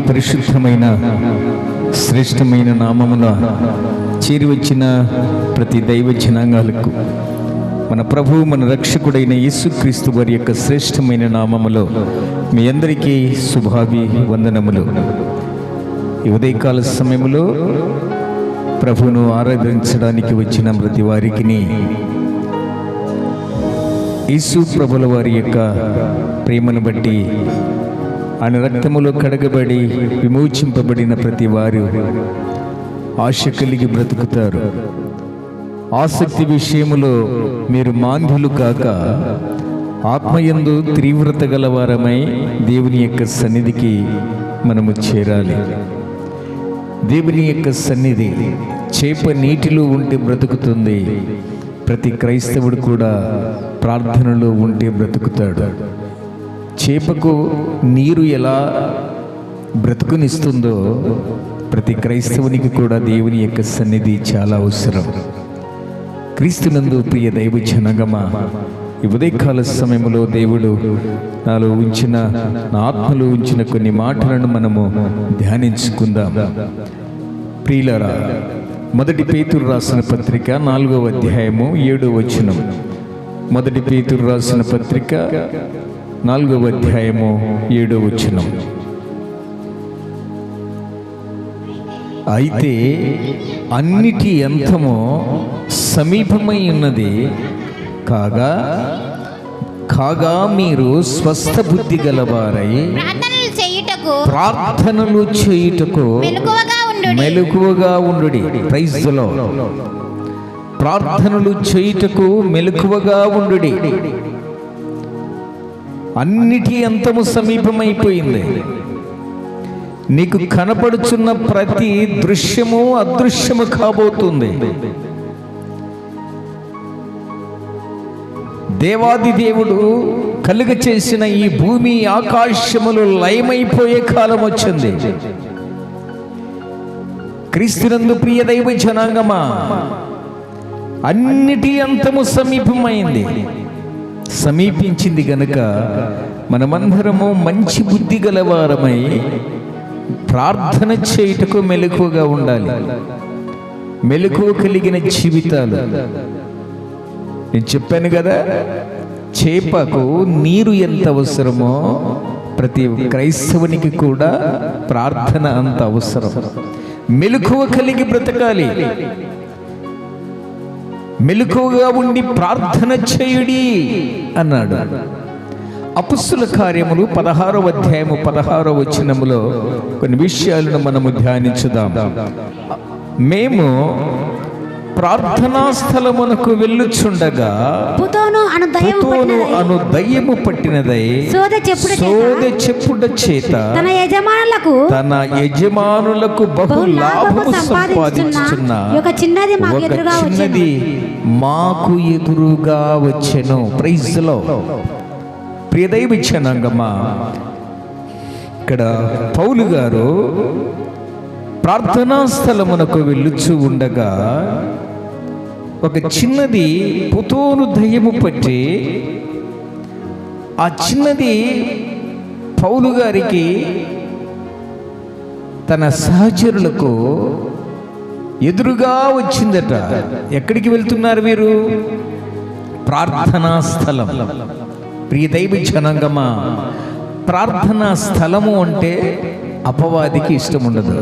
పరిశుద్ధమైన శ్రేష్టమైన నామమున చేరి వచ్చిన ప్రతి దైవ జనాంగాలకు మన ప్రభువు మన రక్షకుడైన యేసుక్రీస్తు వారి యొక్క శ్రేష్టమైన నామములో మీ అందరికీ శుభాభివందనములు. ఈ ఉదయకాల సమయంలో ప్రభువును ఆరాధించడానికి వచ్చిన ప్రతి వారికి యేసు ప్రభుల వారి యొక్క ప్రేమను బట్టి ఆయన రక్తములో కడగబడి విమోచింపబడిన ప్రతి వారు ఆశ కలిగి బ్రతుకుతారు. ఆసక్తి విషయములో మీరు మాంద్యులు కాక ఆత్మయందు తీవ్రత గలవారమై దేవుని యొక్క సన్నిధికి మనము చేరాలి. దేవుని యొక్క సన్నిధి చేప నీటిలో ఉంటే బ్రతుకుతుంది. ప్రతి క్రైస్తవుడు కూడా ప్రార్థనలో ఉంటే బ్రతుకుతాడు. చేపకు నీరు ఎలా బ్రతుకునిస్తుందో ప్రతి క్రైస్తవునికి కూడా దేవుని యొక్క సన్నిధి చాలా అవసరం. క్రీస్తునందు ప్రియ దైవ జనగమ, ఈ ఉదయకాల సమయంలో దేవుడు నాలో ఉంచిన, నా ఆత్మలో ఉంచిన కొన్ని మాటలను మనము ధ్యానించుకుందాం. ప్రియులారా, మొదటి పేతురు రాసిన పత్రిక 4వ అధ్యాయము 7వ వచనం. మొదటి పేతురు రాసిన పత్రిక 4వ అధ్యాయము 7వ వచనం. అయితే అన్నిటి అంతము సమీపమై ఉన్నది కాగా మీరు స్వస్థ బుద్ధి గలవారై ప్రార్థనలు చేయుటకు మెలకువగా ఉండుడి. Praise the Lord. ప్రార్థనలు చేయుటకు మెలకువగా ఉండుడి. అన్నిటి అంతము సమీపమైపోయింది. నీకు కనపడుచున్న ప్రతి దృశ్యము అదృశ్యము కాబోతుంది. దేవాది దేవుడు కలుగ చేసిన ఈ భూమి ఆకాశములు లయమైపోయే కాలం వచ్చింది. క్రీస్తునందు ప్రియ దైవ జనాంగమా, అన్నిటి అంతము సమీపమైంది. సమీపించింది గనుక మనమందరము మంచి బుద్ధి గలవారమై ప్రార్థన చేయుటకు మెలకువగా ఉండాలి. మెలకువ కలిగిన జీవితాలు. నేను చెప్పాను కదా, చేపకు నీరు ఎంత అవసరమో ప్రతి క్రైస్తవునికి కూడా ప్రార్థన అంత అవసరం. మెలకువ కలిగి బ్రతకాలి. మెలకువగా ఉండి ప్రార్థన చేయుడి అన్నాడు. అపొస్తలుల కార్యములు 16వ అధ్యాయము 16వ వచనములో కొన్ని విషయాలను మనము ధ్యానించుదాం. మేము ప్రార్థనా స్థలమునకు వెళ్ళుచుండగా పుతోను అను దయ్యము పట్టినదై సోదె చెప్పుట చేత తన యజమానులకు బహు లాభము సంపాదించుచున్న ఒక చిన్నది మాకు ఎదురుగా వచ్చెను. Praise the lord. ప్రియ దైవ జనాంగమా, ఇక్కడ పౌలు గారు ప్రార్థనా స్థలమునకు వెళ్ళుచు ఉండగా ఒక చిన్నది పుతోను దయ్యము పట్టి, ఆ చిన్నది పౌలు గారికి తన సహచరులకు ఎదురుగా వచ్చిందట. ఎక్కడికి వెళ్తున్నారు వీరు? ప్రార్థనా స్థలం. ప్రియ దైవ జనాంగమా, ప్రార్థనా స్థలము అంటే అపవాదికి ఇష్టం ఉండదు.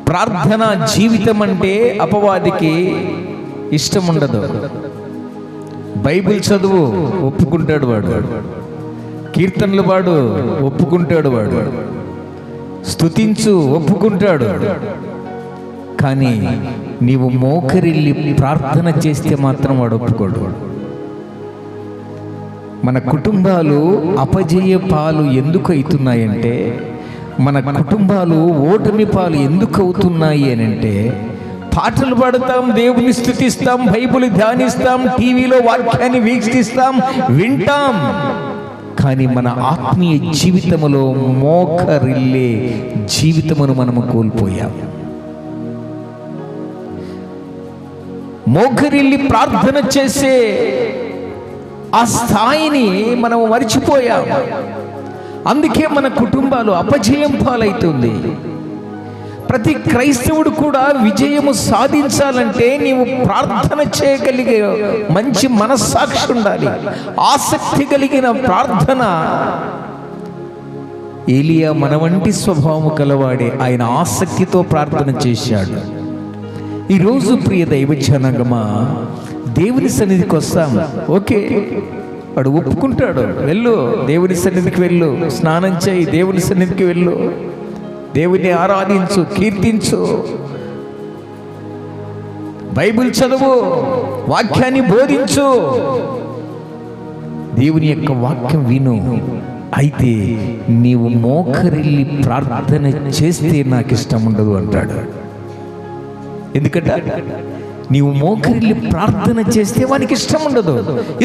ప్రార్థనా జీవితం అంటే అపవాదికి ఇష్టం ఉండదు. బైబిల్ చదువు ఒప్పుకుంటాడు వాడు, కీర్తనలు వాడు ఒప్పుకుంటాడు, వాడు స్తుతించు ఒప్పుకుంటాడు. కానీ నీవు మోకరిల్లి ప్రార్థన చేస్తే మాత్రం వాడు ఒప్పుకోడు. మన కుటుంబాలు అపజయ పాలు ఎందుకు అవుతున్నాయంటే, మన కుటుంబాలు ఓటమి పాలు ఎందుకు అవుతున్నాయి అని అంటే, పాటలు పాడతాం, దేవుని స్తుతిస్తాం, బైబిల్ ధ్యానిస్తాం, టీవీలో వాక్యాన్ని వీక్షిస్తాం, వింటాం, కానీ మన ఆత్మీయ జీవితములో మోకరిల్లే జీవితమును మనము కోల్పోయాం. మోకరిల్లి ప్రార్థన చేసే ఆ స్థాయిని మనం మర్చిపోయాం. అందుకే మన కుటుంబాలు అపజయం పాలవుతుంది. ప్రతి క్రైస్తవుడు కూడా విజయము సాధించాలంటే నీవు ప్రార్థన చేయగలిగే మంచి మనస్సాక్షి ఉండాలి, ఆసక్తి కలిగిన ప్రార్థన. ఏలియా మన వంటి స్వభావము కలవాడే, ఆయన ఆసక్తితో ప్రార్థన చేశాడు. ఈరోజు ప్రియ దైవ జనాంగమా, దేవుని సన్నిధికి వస్తాం, ఓకే, వాడు ఒప్పుకుంటాడు, వెళ్ళు దేవుని సన్నిధికి వెళ్ళు, స్నానం చేయి, దేవుని సన్నిధికి వెళ్ళు, దేవుని ఆరాధించు, కీర్తించు, బైబిల్ చదువు, వాక్యాన్ని బోధించు, దేవుని యొక్క వాక్యం విను. అయితే నీవు మోకరిల్లి ప్రార్థన చేస్తే నాకు ఇష్టం ఉండదు అంటాడు. ఎందుకంటే నీవు మోకరిల్లి ప్రార్థన చేస్తే వానికి ఇష్టం ఉండదు.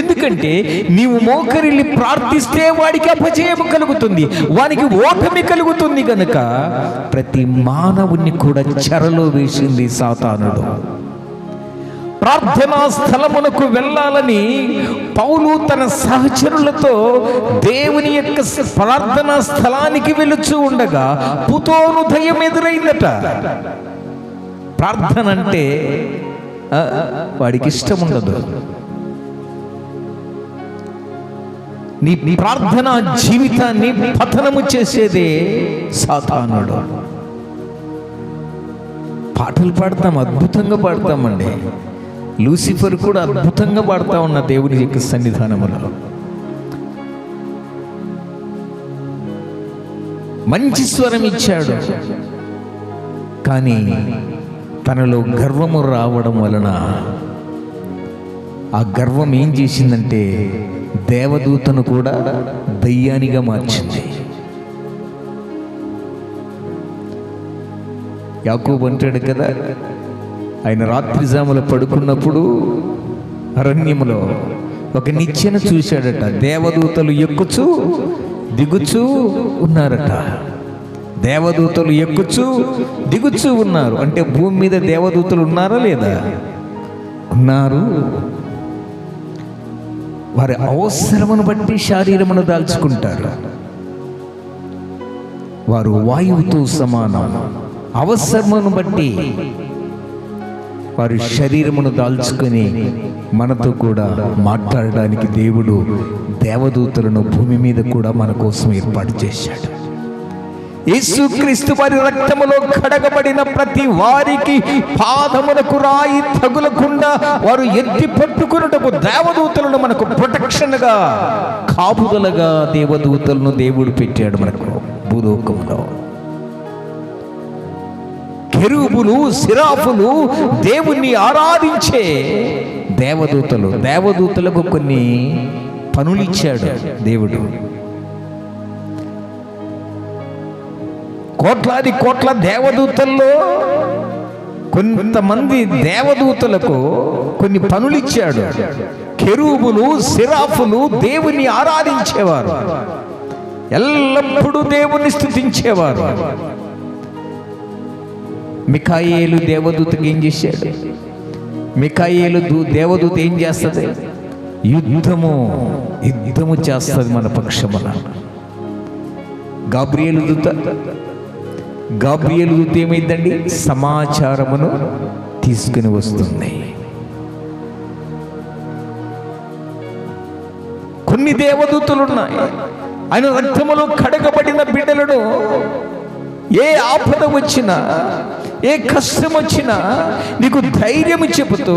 ఎందుకంటే నీవు మోకరిల్లి ప్రార్థిస్తే వాడికి అపజయం కలుగుతుంది, వానికి ఓటమి కలుగుతుంది. కనుక ప్రతి మానవుని కూడా చెరలో వేసింది సాతానుడు. ప్రార్థనా స్థలమునకు వెళ్ళాలని పౌలు తన సహచరులతో దేవుని యొక్క ప్రార్థనా స్థలానికి వెళుచూ ఉండగా పుతోను దయ్యం ఎదురైందట. ప్రార్థన అంటే వాడికి ఇష్టం ఉండదు. నీ ప్రార్థనా జీవితాన్ని పతనము చేసేదే సాతానుడు. పాటలు పాడతాం, అద్భుతంగా పాడతామండి. లూసిఫర్ కూడా అద్భుతంగా పాడుతూ ఉన్న దేవుని యొక్క సన్నిధానములో మంచి స్వరం ఇచ్చాడు. కానీ తనలో గర్వము రావడం వలన ఆ గర్వం ఏం చేసిందంటే దేవదూతను కూడా దయ్యానిగా మార్చింది. యాకోబు అంటాడు కదా, ఆయన రాత్రి జాములో పడుకున్నప్పుడు అరణ్యములో ఒక నిచ్చెన చూశాడట. దేవదూతలు ఎక్కుచూ దిగుచూ ఉన్నారట. దేవదూతలు ఎక్కుచూ దిగుచూ ఉన్నారు అంటే భూమి మీద దేవదూతలు ఉన్నారా లేదా? ఉన్నారు. వారి అవసరమును బట్టి శరీరమును దాల్చుకుంటారు. వారు వాయువుతో సమానం. అవసరమును బట్టి వారి శరీరమును దాల్చుకొని మనతో కూడా మాట్లాడడానికి దేవుడు దేవదూతలను భూమి మీద కూడా మన కోసం ఏర్పాటు చేశాడు. యేసుక్రీస్తు వారి రక్తములో కడగబడిన ప్రతి వారికి పాదములకు రాయి తగులకుండా వారు ఎత్తి పట్టుకున్నటకు దేవదూతలను మనకు ప్రొటెక్షన్గా, కాపుదలగా దేవదూతలను దేవుడు పెట్టాడు మనకు భూలోకములో. కెరూబులు, సిరాఫులు దేవుణ్ణి ఆరాధించే దేవదూతలు. దేవదూతలకు కొన్ని పనులు ఇచ్చాడు దేవుడు. కోట్లాది కోట్ల దేవదూతల్లో కొంతమంది దేవదూతలకు కొన్ని పనులు ఇచ్చాడు. కెరూబులు, సిరాఫులు దేవుణ్ణి ఆరాధించేవారు, ఎల్లప్పుడూ దేవుణ్ణి స్తుతించేవారు. మిఖాయేలు దేవదూతకి ఏం చేశాడు? మిఖాయేలు దేవదూత ఏం చేస్తుంది? యుద్ధము చేస్తుంది మన పక్షమున. గాబ్రియేలు దూత ఏమైందండి? సమాచారమును తీసుకుని వస్తుంది. కొన్ని దేవదూతలు ఉన్నాయి. ఆయన రక్తములో కడగబడిన బిడ్డలను ఏ ఆపద వచ్చినా, ఏ కష్టం వచ్చినా నీకు ధైర్యం చెబుతూ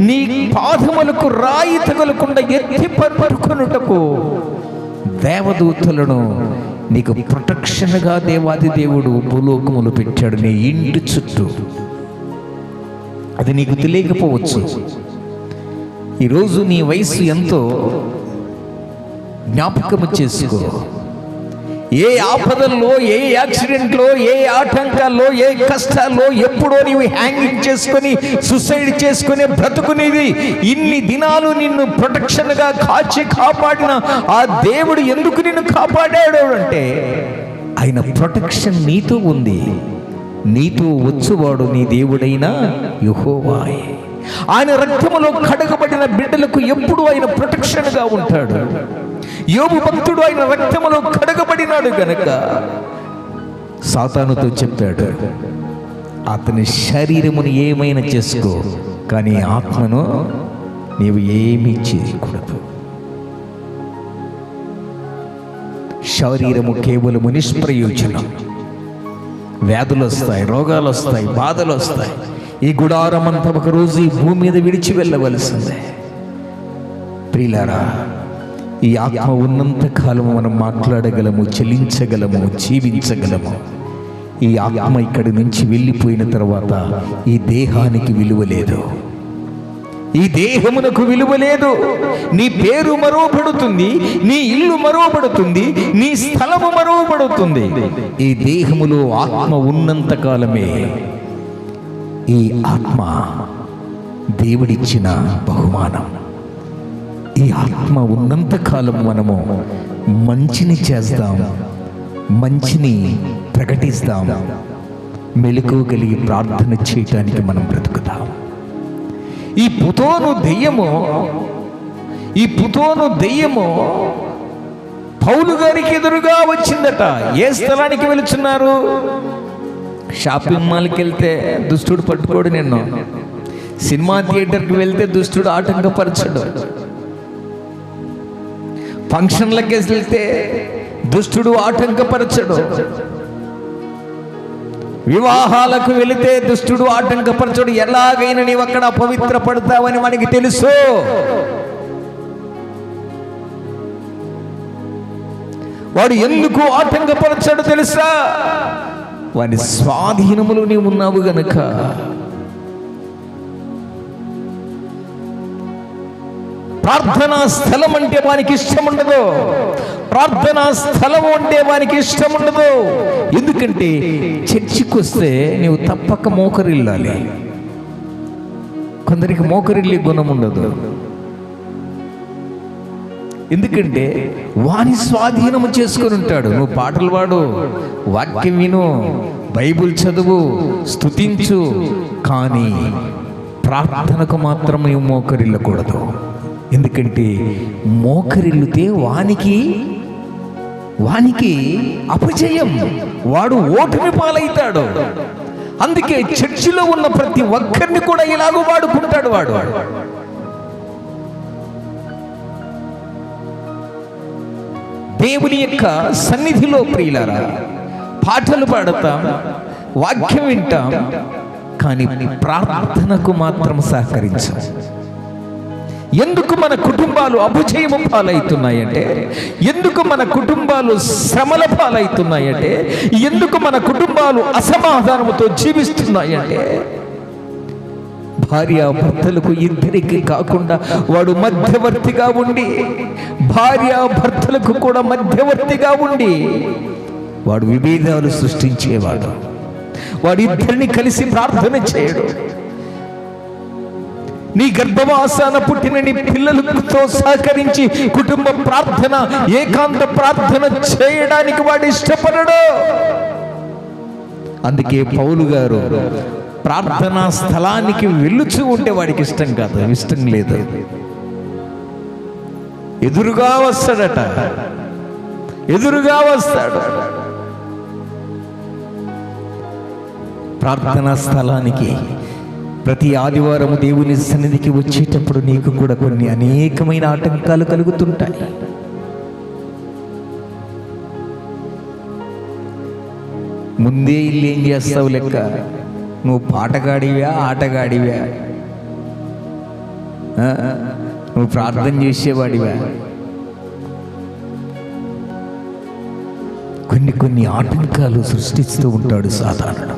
నీ పాదములకు రాయి తగలకుండా ఎత్తి పట్టుకొనుటకు దేవదూతలను నీకు ప్రొటెక్షన్గా దేవాది దేవుడు భూలోకములు పెట్టాడు నీ ఇంటి చుట్టూ. అది నీకు తెలియకపోవచ్చు. ఈరోజు నీ వయసు ఎంతో జ్ఞాపకము చేసుకో. ఏ ఆపదల్లో, ఏ యాక్సిడెంట్లో, ఏ ఆటంకాల్లో, ఏ కష్టాల్లో ఎప్పుడో నీవు హ్యాంగింగ్ చేసుకొని సూసైడ్ చేసుకునే బ్రతుకునేది. ఇన్ని దినాలు నిన్ను ప్రొటెక్షన్గా కాపాడిన ఆ దేవుడు ఎందుకు నిన్ను కాపాడాడు అంటే ఆయన ప్రొటెక్షన్ నీతో ఉంది. నీతో వచ్చువాడు నీ దేవుడైన యెహోవాయే. ఆయన రక్తములో కడగబడిన బిడ్డలకు ఎప్పుడు ఆయన ప్రొటెక్షన్గా ఉంటాడు. యోబు భక్తుడు ఆయన రక్తములో కడగబడినాడు గనక సాతానుతో చెప్పాడు, అతని శరీరమును ఏమైనా చేసుకో, కానీ ఆత్మను నీవు ఏమీ చేయకూడదు. శరీరము కేవలము నిష్ప్రయోజనం. వ్యాధులు వస్తాయి, రోగాలు వస్తాయి, బాధలు వస్తాయి. ఈ గుడారం అంతా ఒక రోజు ఈ భూమి మీద విడిచి వెళ్ళవలసిందే. ప్రియులారా, ఈ ఆత్మ ఉన్నంత కాలము మనం మాట్లాడగలము, చెల్లించగలము, జీవించగలము. ఈ ఆత్మ ఇక్కడి నుంచి వెళ్ళిపోయిన తర్వాత ఈ దేహానికి విలువ లేదు, ఈ దేహమునకు విలువ లేదు. నీ పేరు మరువబడుతుంది, నీ ఇల్లు మరువబడుతుంది, నీ స్థలము మరువబడుతుంది. ఈ దేహములో ఆత్మ ఉన్నంత కాలమే ఈ ఆత్మ దేవుడిచ్చిన బహుమానం. ఈ ఆత్మ ఉన్నంత కాలం మనము మంచిని చేస్తాం, మంచిని ప్రకటిస్తాం, మెలకువగలిగి ప్రార్థన చేయటానికి మనం బ్రతుకుతాం. ఈ పుతోను దెయ్యము పౌలు గారికి ఎదురుగా వచ్చిందట. ఏ స్థలానికి వెళుతున్నారు? షాపింగ్ మాల్కి వెళ్తే దుష్టుడు పట్టుకోడు నిన్ను, సినిమా థియేటర్కి వెళ్తే దుష్టుడు ఆటంకపరచడు, ఫంక్షన్లకి వెళ్తే దుష్టుడు ఆటంకపరచడు, వివాహాలకు వెళితే దుష్టుడు ఆటంకపరచడు. ఎలాగైనా నీవు అక్కడ అపవిత్ర పడతావని మనకి తెలుసు. వాడు ఎందుకు ఆటంకపరచాడు తెలుసా? వాడి స్వాధీనములో నీవు ఉన్నావు గనుక. ప్రార్థనా స్థలం అంటే వానికి ఇష్టం ఉండదు, ప్రార్థనా స్థలం అంటే వానికి ఇష్టం ఉండదు. ఎందుకంటే చర్చికి వస్తే నీవు తప్పక మోకరిల్లాలి. కొందరికి మోకరిల్లి గుణం ఉండదు. ఎందుకంటే వాని స్వాధీనము చేసుకొని ఉంటాడు. నువ్వు పాటలు పాడు, వాక్యం విను, బైబిల్ చదువు, స్తుతించు, కానీ ప్రార్థనకు మాత్రం నీవు మోకరిల్లకూడదు. ఎందుకంటే మోకరిల్లితే వానికి అపజయం, వాడు ఓటమి పాలవుతాడు. అందుకే చర్చిలో ఉన్న ప్రతి ఒక్కరిని కూడా ఇలాగూ వాడుకుంటాడు వాడు. దేవుని యొక్క సన్నిధిలో ప్రియులారా పాటలు పాడతాం, వాక్యం వింటాం, కానీ ప్రార్థనకు మాత్రం సహకరించాం. ఎందుకు మన కుటుంబాలు అపజయము పాలవుతున్నాయంటే, ఎందుకు మన కుటుంబాలు శ్రమల పాలవుతున్నాయంటే, ఎందుకు మన కుటుంబాలు అసమాధానముతో జీవిస్తున్నాయంటే, భార్యాభర్తలకు ఇద్దరికి కాకుండా వాడు మధ్యవర్తిగా ఉండి, భార్యాభర్తలకు కూడా మధ్యవర్తిగా ఉండి వాడు విభేదాలు సృష్టించేవాడు. వాడు ఇద్దరిని కలిసి ప్రార్థన చేయడు. నీ గర్భవాసాన పుట్టిన నీ పిల్లలతో సహకరించి కుటుంబ ప్రార్థన, ఏకాంత ప్రార్థన చేయడానికి వాడు ఇష్టపడడు. అందుకే పౌలు గారు ప్రార్థనా స్థలానికి వెళ్ళుచూ ఉంటే వాడికి ఇష్టం కాదు, ఇష్టం లేదు. ఎదురుగా వస్తాడట, ఎదురుగా వస్తాడు. ప్రార్థనా స్థలానికి ప్రతి ఆదివారం దేవుని సన్నిధికి వచ్చేటప్పుడు నీకు కూడా కొన్ని అనేకమైన ఆటంకాలు కలుగుతుంటాయి. ముందే ఇల్లు ఏం చేస్తావు లెక్క, నువ్వు పాటగాడివా ఆటగాడివా, నువ్వు ప్రార్థన చేసేవాడివా? కొన్ని ఆటంకాలు సృష్టిస్తూ ఉంటాడు సాధారణ.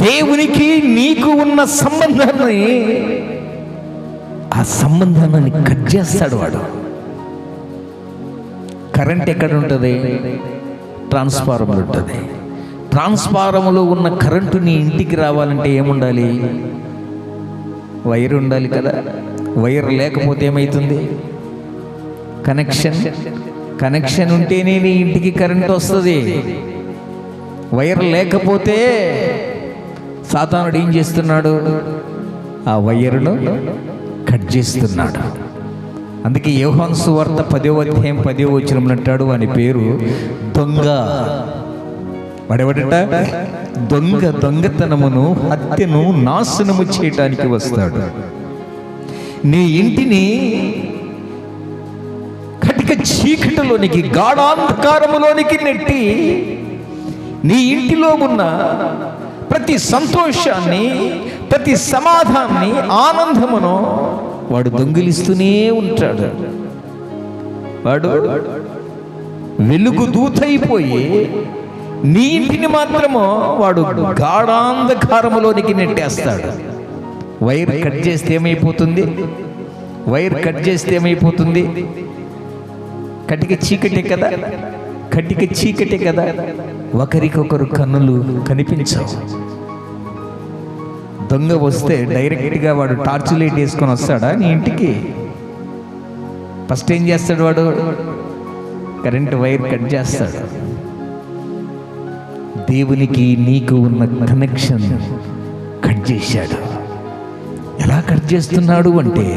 దేవునికి నీకు ఉన్న ఆ సంబంధాన్ని కట్ చేస్తాడు వాడు. కరెంట్ ఎక్కడ ఉంటుంది? ట్రాన్స్ఫార్మర్ ఉంటుంది. ట్రాన్స్ఫార్మర్లో ఉన్న కరెంటు నీ ఇంటికి రావాలంటే ఏముండాలి? వైర్ ఉండాలి కదా. వైర్ లేకపోతే ఏమవుతుంది? కనెక్షన్ ఉంటేనే నీ ఇంటికి కరెంట్ వస్తుంది. వైర్ లేకపోతే సాతానుడు ఏం చేస్తున్నాడు? ఆ వైర్ను కట్ చేస్తున్నాడు. అందుకే యోహాను సువార్త 10వ అధ్యాయం 10వ వచనంలో అంటాడు, వాని పేరు దొంగ. వాడెవడట? దొంగ. దొంగతనమును, హత్యను, నాశనము చేయటానికి వస్తాడు. నీ ఇంటిని కటిక చీకటిలోనికి, గాఢాంధకారములోనికి నెట్టి నీ ఇంటిలో ఉన్న ప్రతి సంతోషాన్ని, ప్రతి సమాధానాన్ని, ఆనందమును వాడు దొంగిలిస్తూనే ఉంటాడు. వాడు వెలుగు దూతైపోయి నీ ఇంటిని మాత్రము వాడు గాఢాంధకారములోనికి నెట్టేస్తాడు. వైర్ కట్ చేస్తే ఏమైపోతుంది? వైర్ కట్ చేస్తే ఏమైపోతుంది? కటిక చీకటే కదా, కటిక చీకటే కదా. ఒకరికొకరు కన్నులు కనిపించవు. దొంగ వస్తే డైరెక్ట్గా వాడు టార్చ్ లైట్ వేసుకొని వస్తాడా నీ ఇంటికి? ఫస్ట్ ఏం చేస్తాడు వాడు? కరెంట్ వైర్ కట్ చేస్తాడు. దేవునికి నీకు ఉన్న కనెక్షన్ కట్ చేశాడు. ఎలా కట్ చేస్తున్నాడు అంటే,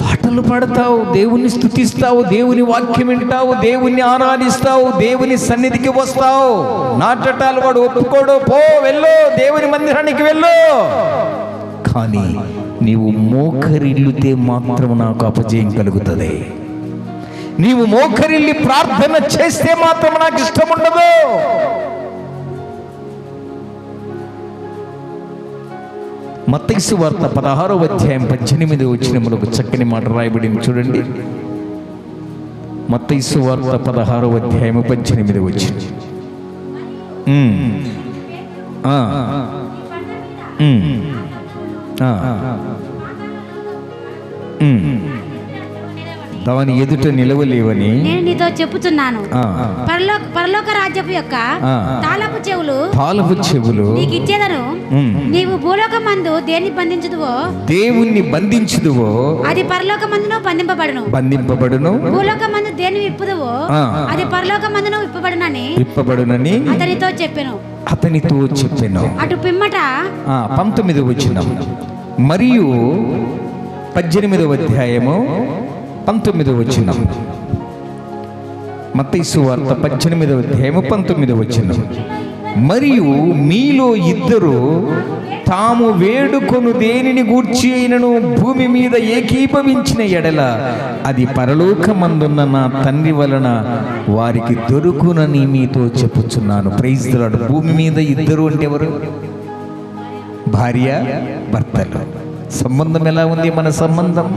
పాటలు పాడతావు, దేవుని స్తుతిస్తావు, దేవుని వాక్యం వింటావు, దేవుని ఆరాధిస్తావు, దేవుని సన్నిధికి వస్తావు. నాటటాలు వాడు ఒప్పుకోడు, పో వెళ్ళు, దేవుని మందిరానికి వెళ్ళు. కానీ నీవు మోకరిల్లితే మాత్రం నాకు అపజయం కలుగుతుంది. నీవు మోకరిల్లి ప్రార్థన చేస్తే మాత్రం నాకు ఇష్టం ఉండదు. మత్తయి సువార్త 16వ అధ్యాయం 18వ వచనములో ఒక చక్కని మాట రాయబడింది చూడండి. మత్తయి సువార్త 16వ అధ్యాయం 18వ వచనం. దాని ఎదుట నిలవలేవని నేను నీతో చెప్పుచున్నాను. పరలోక రాజ్యపు యొక్క తాళపు చెవులు నీకు ఇచ్చేదను. నీవు భూలోకమందు దేన్ని బంధించుదువో, దేవుణ్ణి బంధించుదువో, అది పరలోకమందును బంధింపబడును. భూలోకమందు దేన్ని విప్పుదువో, అది పరలోకమందును విప్పబడునని అతనితో చెప్పెను. అటు పిమ్మట 19వ వచనం మరియు 18వ అధ్యాయము 19వ వచనం. మత్తయి సువార్త 18వ అధ్యాయము 19వ వచనం. మరియు మీలో ఇద్దరు తాము వేడుకొను దేనిని గూర్చి అయినను భూమి మీద ఏకీభవించిన ఎడల అది పరలోకమందున్న నా తండ్రి వలన వారికి దొరుకునని మీతో చెప్పుచున్నాను. Praise the Lord. భూమి మీద ఇద్దరు అంటే ఎవరు? భార్య భర్తలు. సంబంధం ఎలా ఉంది? మన సంబంధం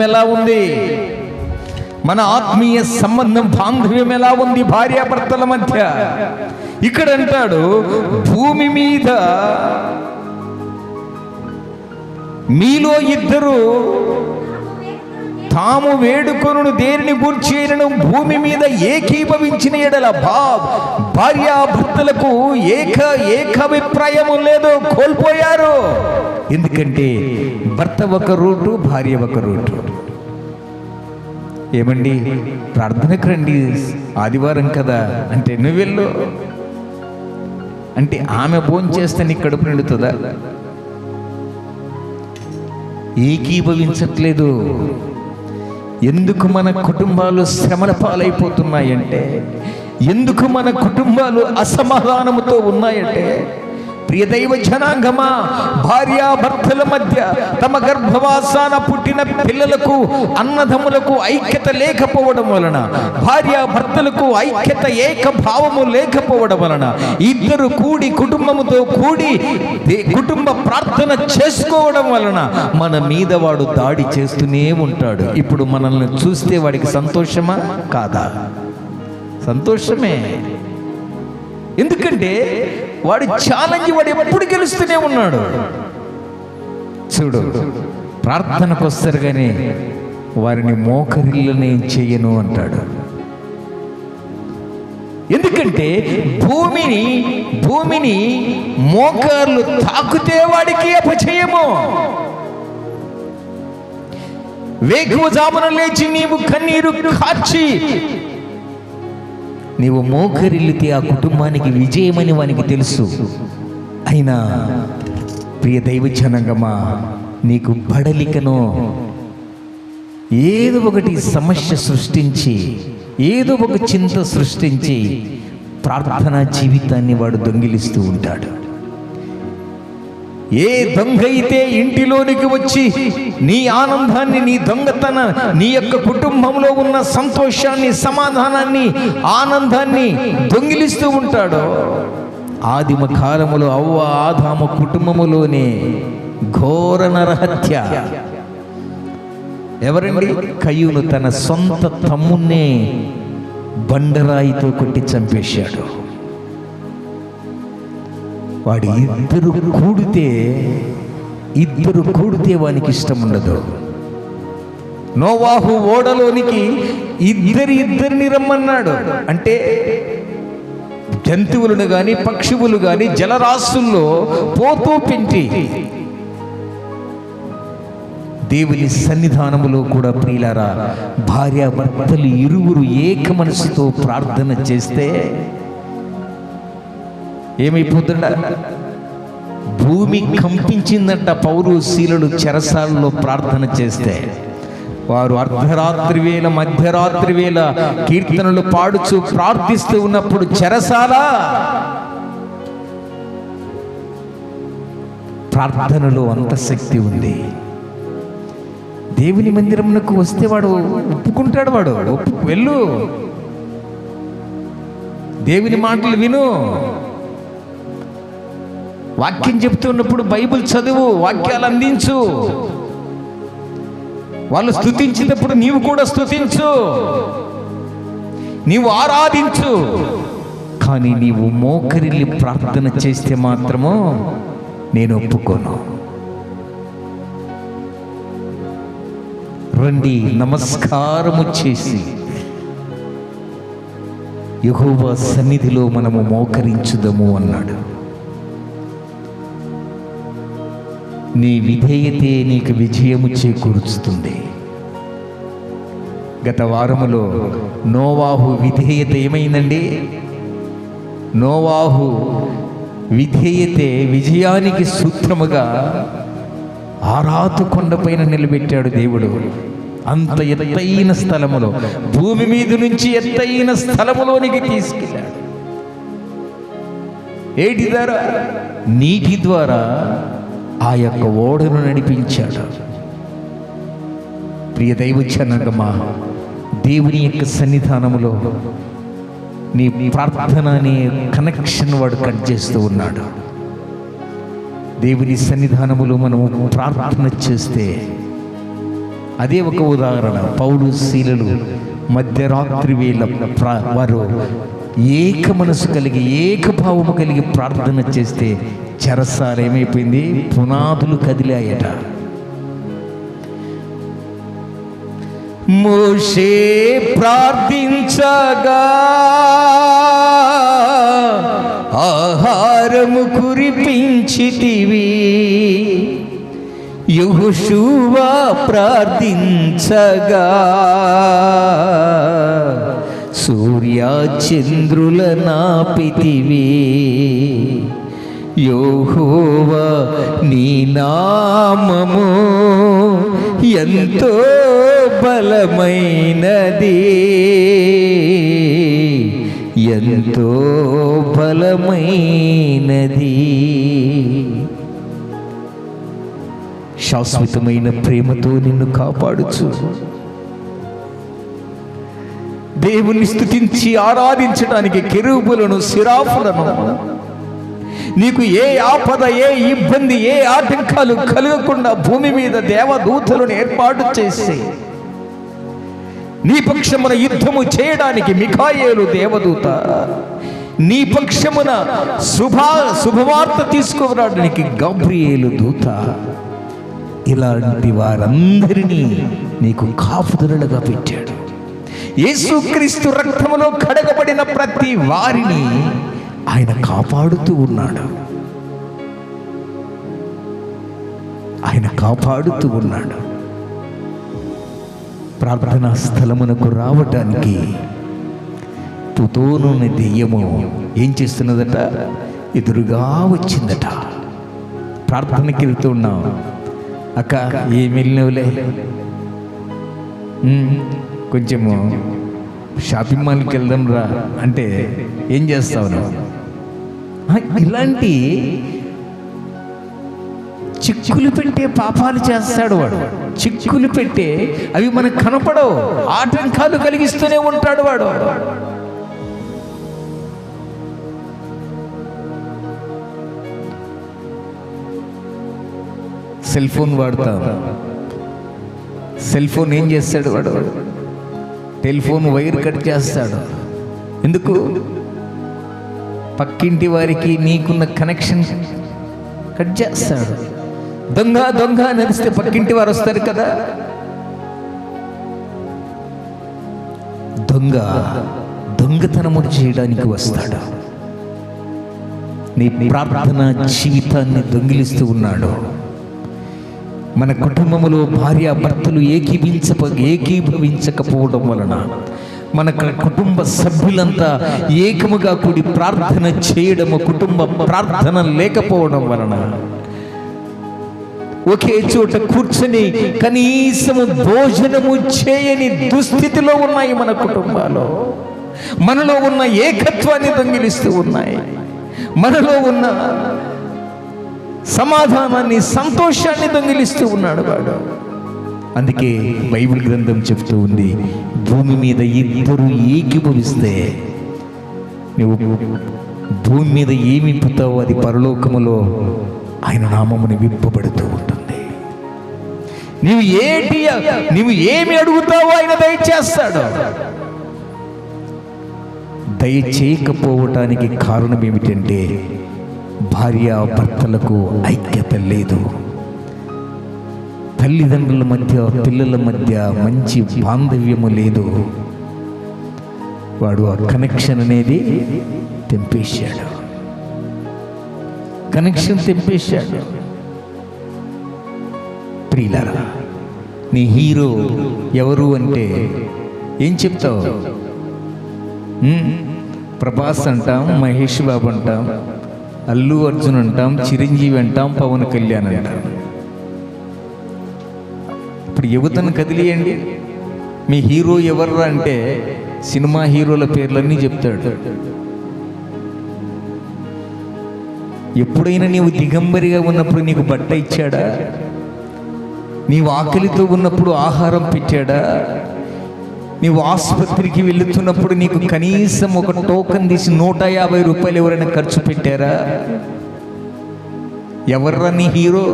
ఎలా ఉంది? మన ఆత్మీయ సంబంధం, బాంధవ్యం ఎలా ఉంది భార్యాభర్తల మధ్య? ఇక్కడ అంటాడు, భూమి మీద మీలో ఇద్దరు తాము వేడుకొను దేనిని గూర్చి అయినను భూమి మీద ఏకీభవించిన ఎడల, భార్యాభర్తలకు ఏకాభిప్రాయము లేదు, కోల్పోయారు. ఎందుకంటే భర్త ఒక రూటు, భార్య ఒక రూటు. ఏమండి, ప్రార్థనకు రండి, ఆదివారం కదా అంటే నువ్వు వెళ్ళు అంటే ఆమె భోంచేస్తే నీ కడుపు నిండుతుందా? ఏకీభవించట్లేదు. ఎందుకు మన కుటుంబాలు శ్రమల పాలైపోతున్నాయంటే, ఎందుకు మన కుటుంబాలు అసమాధానముతో ఉన్నాయంటే, ప్రియ దైవ జనాంగమా, భార్యాభర్తల మధ్య తమ గర్భవాసాన పుట్టిన పిల్లలకు, అన్నదమ్ములకు ఐక్యత లేకపోవడం వలన, భార్యాభర్తలకు ఐక్యత, ఏకభావము లేకపోవడం వలన, ఇద్దరు కూడి కుటుంబముతో కూడి కుటుంబ ప్రార్థన చేసుకోవడం వలన మన మీద వాడు దాడి చేస్తూనే ఉంటాడు. ఇప్పుడు మనల్ని చూస్తే వాడికి సంతోషమా కాదా? సంతోషమే. ఎందుకంటే వాడి ఛాలెంజ్ వాడు ఎప్పుడు గెలుస్తూనే ఉన్నాడు. చూడు, ప్రార్థనకు వస్తారు కానీ వారిని మోకరిల్లనే చెయ్యను అంటాడు. ఎందుకంటే భూమిని మోకార్లు తాకుతే వాడికి అపజయము. వేకువజామున లేచి నీవు కన్నీరు కార్చి నీవు మోకరిల్లితే ఆ కుటుంబానికి విజయమని వానికి తెలుసు. అయినా ప్రియ దైవ జనాంగమా, నీకు బడలికనో ఏదో ఒకటి సమస్య సృష్టించి, ఏదో ఒక చింత సృష్టించి ప్రార్థనా జీవితాన్ని వాడు దొంగిలిస్తూ ఉంటాడు. ఏ దొంగ అయితే ఇంటిలోనికి వచ్చి నీ ఆనందాన్ని, నీ దొంగతన, నీ యొక్క కుటుంబంలో ఉన్న సంతోషాన్ని, సమాధానాన్ని, ఆనందాన్ని దొంగిలిస్తూ ఉంటాడో, ఆదిమ కాలములో అవ్వ ఆదాము కుటుంబములోనే ఘోర నరహత్య. ఎవరండి? కయ్యూను తన సొంత తమ్మున్నే బండరాయితో కొట్టి చంపేశాడు. వాడు ఇద్దరు కూడితే వానికి ఇష్టం ఉండదు. నోవాహు ఓడలోనికి ఇద్దరిని రమ్మన్నాడు. అంటే జంతువులను గాని పక్షువులు గాని జలరాశుల్లో పోతూ పెంటి దేవుని సన్నిధానములో కూడా ప్రియులారా, భార్యాభర్తలు ఇరువురు ఏక మనసుతో ప్రార్థన చేస్తే ఏమైపోతుండ? భూమి కంపించిందంట. పౌలు శీలుడు చెరసాలలో ప్రార్థన చేస్తే వారు అర్ధరాత్రి వేళ, మధ్యరాత్రి వేళ కీర్తనలు పాడుచు ప్రార్థిస్తూ ఉన్నప్పుడు చెరసాల ప్రార్థనలో అంత శక్తి ఉంది. దేవుని మందిరమునకు వస్తే వాడు ఒప్పుకుంటాడు. వాడు వెళ్ళు, దేవుని మాటలు విను, వాక్యం చెప్తున్నప్పుడు బైబిల్ చదువు, వాక్యాలు అందించు. వాళ్ళు స్తుతించేటప్పుడు నీవు కూడా స్తుతించు, నీవు ఆరాధించు. కానీ నీవు మోకరిల్లి ప్రార్థన చేస్తే మాత్రము నేను ఒప్పుకోను. రండి, నమస్కారము చేసి యెహోవా సన్నిధిలో మనము మోకరించుదము అన్నాడు. నీ విధేయతే నీకు విజయము చేకూరుస్తుంది. గత వారములో నోవాహు విధేయత ఏమైందండి? నోవాహు విధేయతే విజయానికి సూత్రముగా ఆరాతు కొండపైన నిలబెట్టాడు దేవుడు. అంత ఎత్తైన స్థలములో, భూమి మీద నుంచి ఎత్తైన స్థలములోనికి తీసుకెళ్ళాడు. ఏటి ద్వారా? నీటి ద్వారా ఆ యొక్క ఓడను నడిపించాడు. ప్రియ దైవజనమా, దేవుని యొక్క సన్నిధానములో నీ ప్రార్థన అనే కనెక్షన్ వాడు కట్ చేస్తూ ఉన్నాడు. దేవుని సన్నిధానములో మనము ప్రార్థన చేస్తే అదే ఒక ఉదాహరణ. పౌలు శీలులు మధ్యరాత్రి వేళ వారు ఏక మనసు కలిగి, ఏకభావము కలిగి ప్రార్థన చేస్తే చెరసాల ఏమైపోయింది? పునాదులు కదిలాయట. మోషే ప్రార్థించగా ఆహారము కురిపించితివి, యెహోషువ ప్రార్థించగా సూర్యచంద్రుల నాపితివి. యెహోవా నీ నామము ఎంతో బలమైనది, ఎంతో బలమైనది. శాశ్వతమైన ప్రేమతో నిన్ను కాపాడుచు దేవుని స్తుతించి ఆరాధించడానికి కెరూబులను, సిరాఫులను, నీకు ఏ ఆపద, ఏ ఇబ్బంది, ఏ ఆటంకాలు కలగకుండా భూమి మీద దేవదూతలను ఏర్పాటు చేసి నీ పక్షమున యుద్ధము చేయడానికి మిఖాయేలు దేవదూత, నీ పక్షమున శుభవార్త తీసుకురావడానికి గబ్రియేలు దూత, ఇలాంటి వారందరినీ నీకు కాపుదలగా పెట్టాడు. యేసుక్రీస్తు రక్తములో కడగబడిన ప్రతి వారిని ఆయన కాపాడుతూ ఉన్నాడు. ఆయన కాపాడుతూ ఉన్నాడు. ప్రార్థనా స్థలమునకు రావటానికి పుతోనుని దెయ్యము ఏం చేస్తున్నదట? ఎదురుగా వచ్చిందట. ప్రార్థనకి వెళ్తున్నాం, అక్క ఏమి వెళ్ళినవులే, కొంచెము షాపింగ్ మాల్కి వెళ్దాం రా అంటే ఏం చేస్తావు నువ్వు? ఇలాంటి చిక్కులు పెట్టే పాపాలు చేస్తాడు వాడు. చిక్కులు పెట్టే అవి మనకు కనపడవు, ఆటంకాలు కలిగిస్తూనే ఉంటాడు వాడు. సెల్ ఫోన్ వాడతాం. సెల్ ఫోన్ ఏం చేస్తాడు వాడు? టెలిఫోన్ వైర్ కట్ చేస్తాడు. ఎందుకు? పక్కింటి వారికి నీకున్న కనెక్షన్ కట్ చేస్తాడు. దొంగ దొంగ నడిస్తే పక్కింటి వారు వస్తారు కదా. దొంగ దొంగతనము చేయడానికి వస్తాడు. నీ ప్రార్థన జీవితాన్ని దొంగిలిస్తూ ఉన్నాడు. మన కుటుంబంలో భార్యాభర్తలు ఏకీభవించకపోవడం వలన, మన కుటుంబ సభ్యులంతా ఏకముగా కూడి ప్రార్థన చేయడము, కుటుంబ ప్రార్థన లేకపోవడం వలన, ఒకే చోట కూర్చొని కనీసము భోజనము చేయని దుస్థితిలో ఉన్నాయి మన కుటుంబాలు. మనలో ఉన్న ఏకత్వాన్ని దొంగిలిస్తూ ఉన్నాయి. మనలో ఉన్న సమాధానాన్ని, సంతోషాన్ని దొంగిలిస్తూ ఉన్నాడు వాడు. అందుకే బైబిల్ గ్రంథం చెప్తూ ఉంది, భూమి మీద ఇద్దరు ఏకీభవిస్తే నువ్వు భూమి మీద ఏమి పుతావో అది పరలోకములో ఆయన నామముని విప్పబడుతూ ఉంటుంది. నీవు ఏమి అడుగుతావో ఆయన దయచేస్తాడు. దయచేయకపోవటానికి కారణం ఏమిటంటే భార్యాభర్తలకు ఐక్యత లేదు. తల్లిదండ్రుల మధ్య, పిల్లల మధ్య మంచి బాంధవ్యము లేదు. వాడు ఆ కనెక్షన్ అనేది తెంపేశాడు. కనెక్షన్ తెంపేశాడు. ప్రియులారా, నీ హీరో ఎవరు అంటే ఏం చెప్తావు? ప్రభాస్ అంటాం, మహేష్ బాబు అంటాం, అల్లు అర్జున్ అంటాం, చిరంజీవి అంటాం, పవన్ కళ్యాణ్ అంటాం. ఇప్పుడు యువతను కదిలియండి, మీ హీరో ఎవర్రా అంటే సినిమా హీరోల పేర్లన్నీ చెప్తాడు. ఎప్పుడైనా నీవు దిగంబరిగా ఉన్నప్పుడు నీకు బట్ట ఇచ్చాడా? నీవు ఆకలితో ఉన్నప్పుడు ఆహారం పెట్టాడా? నీవు ఆసుపత్రికి వెళుతున్నప్పుడు నీకు కనీసం ఒక టోకన్ తీసి 150 రూపాయలు ఎవరైనా ఖర్చు పెట్టారా? ఎవర్రా నీ హీరో?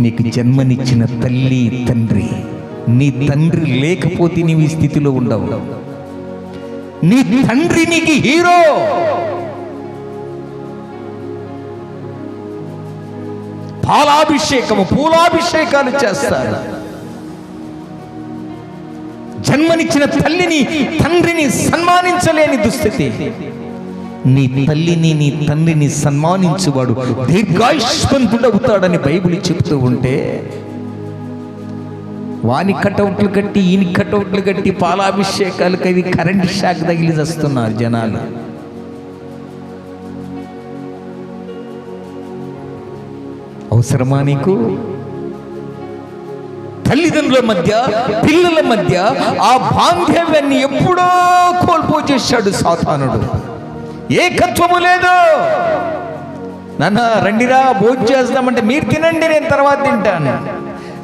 నీకు జన్మనిచ్చిన తల్లి, తండ్రి. నీ తండ్రి లేకపోతే నీవు ఈ స్థితిలో ఉండవు. నీ తండ్రి నీకు హీరో. పాలాభిషేకము, పూలాభిషేకాలు చేస్తారు. జన్మనిచ్చిన తల్లిని, తండ్రిని సన్మానించలేని దుస్థితి. నీ తల్లిని, నీ తండ్రిని సన్మానించువాడు దీర్ఘాయుష్మంతుడవుతాడని బైబిల్ చెప్తూ ఉంటే, వాని కటౌట్లు కట్టి, ఈయన కటౌట్లు కట్టి పాలాభిషేకాలకు అవి కరెంట్ షాక్ తగిలి వస్తున్నారు జనాలు. అవసరమా నీకు? తల్లిదండ్రుల మధ్య, పిల్లల మధ్య ఆ బాంధవ్యాన్ని ఎప్పుడో కోల్పోచేశాడు సాతానుడు. ఏకత్వము లేదు. నాన్న రండిరా భోజనం చేద్దామంటే మీరు తినండి, నేను తర్వాత తింటాను.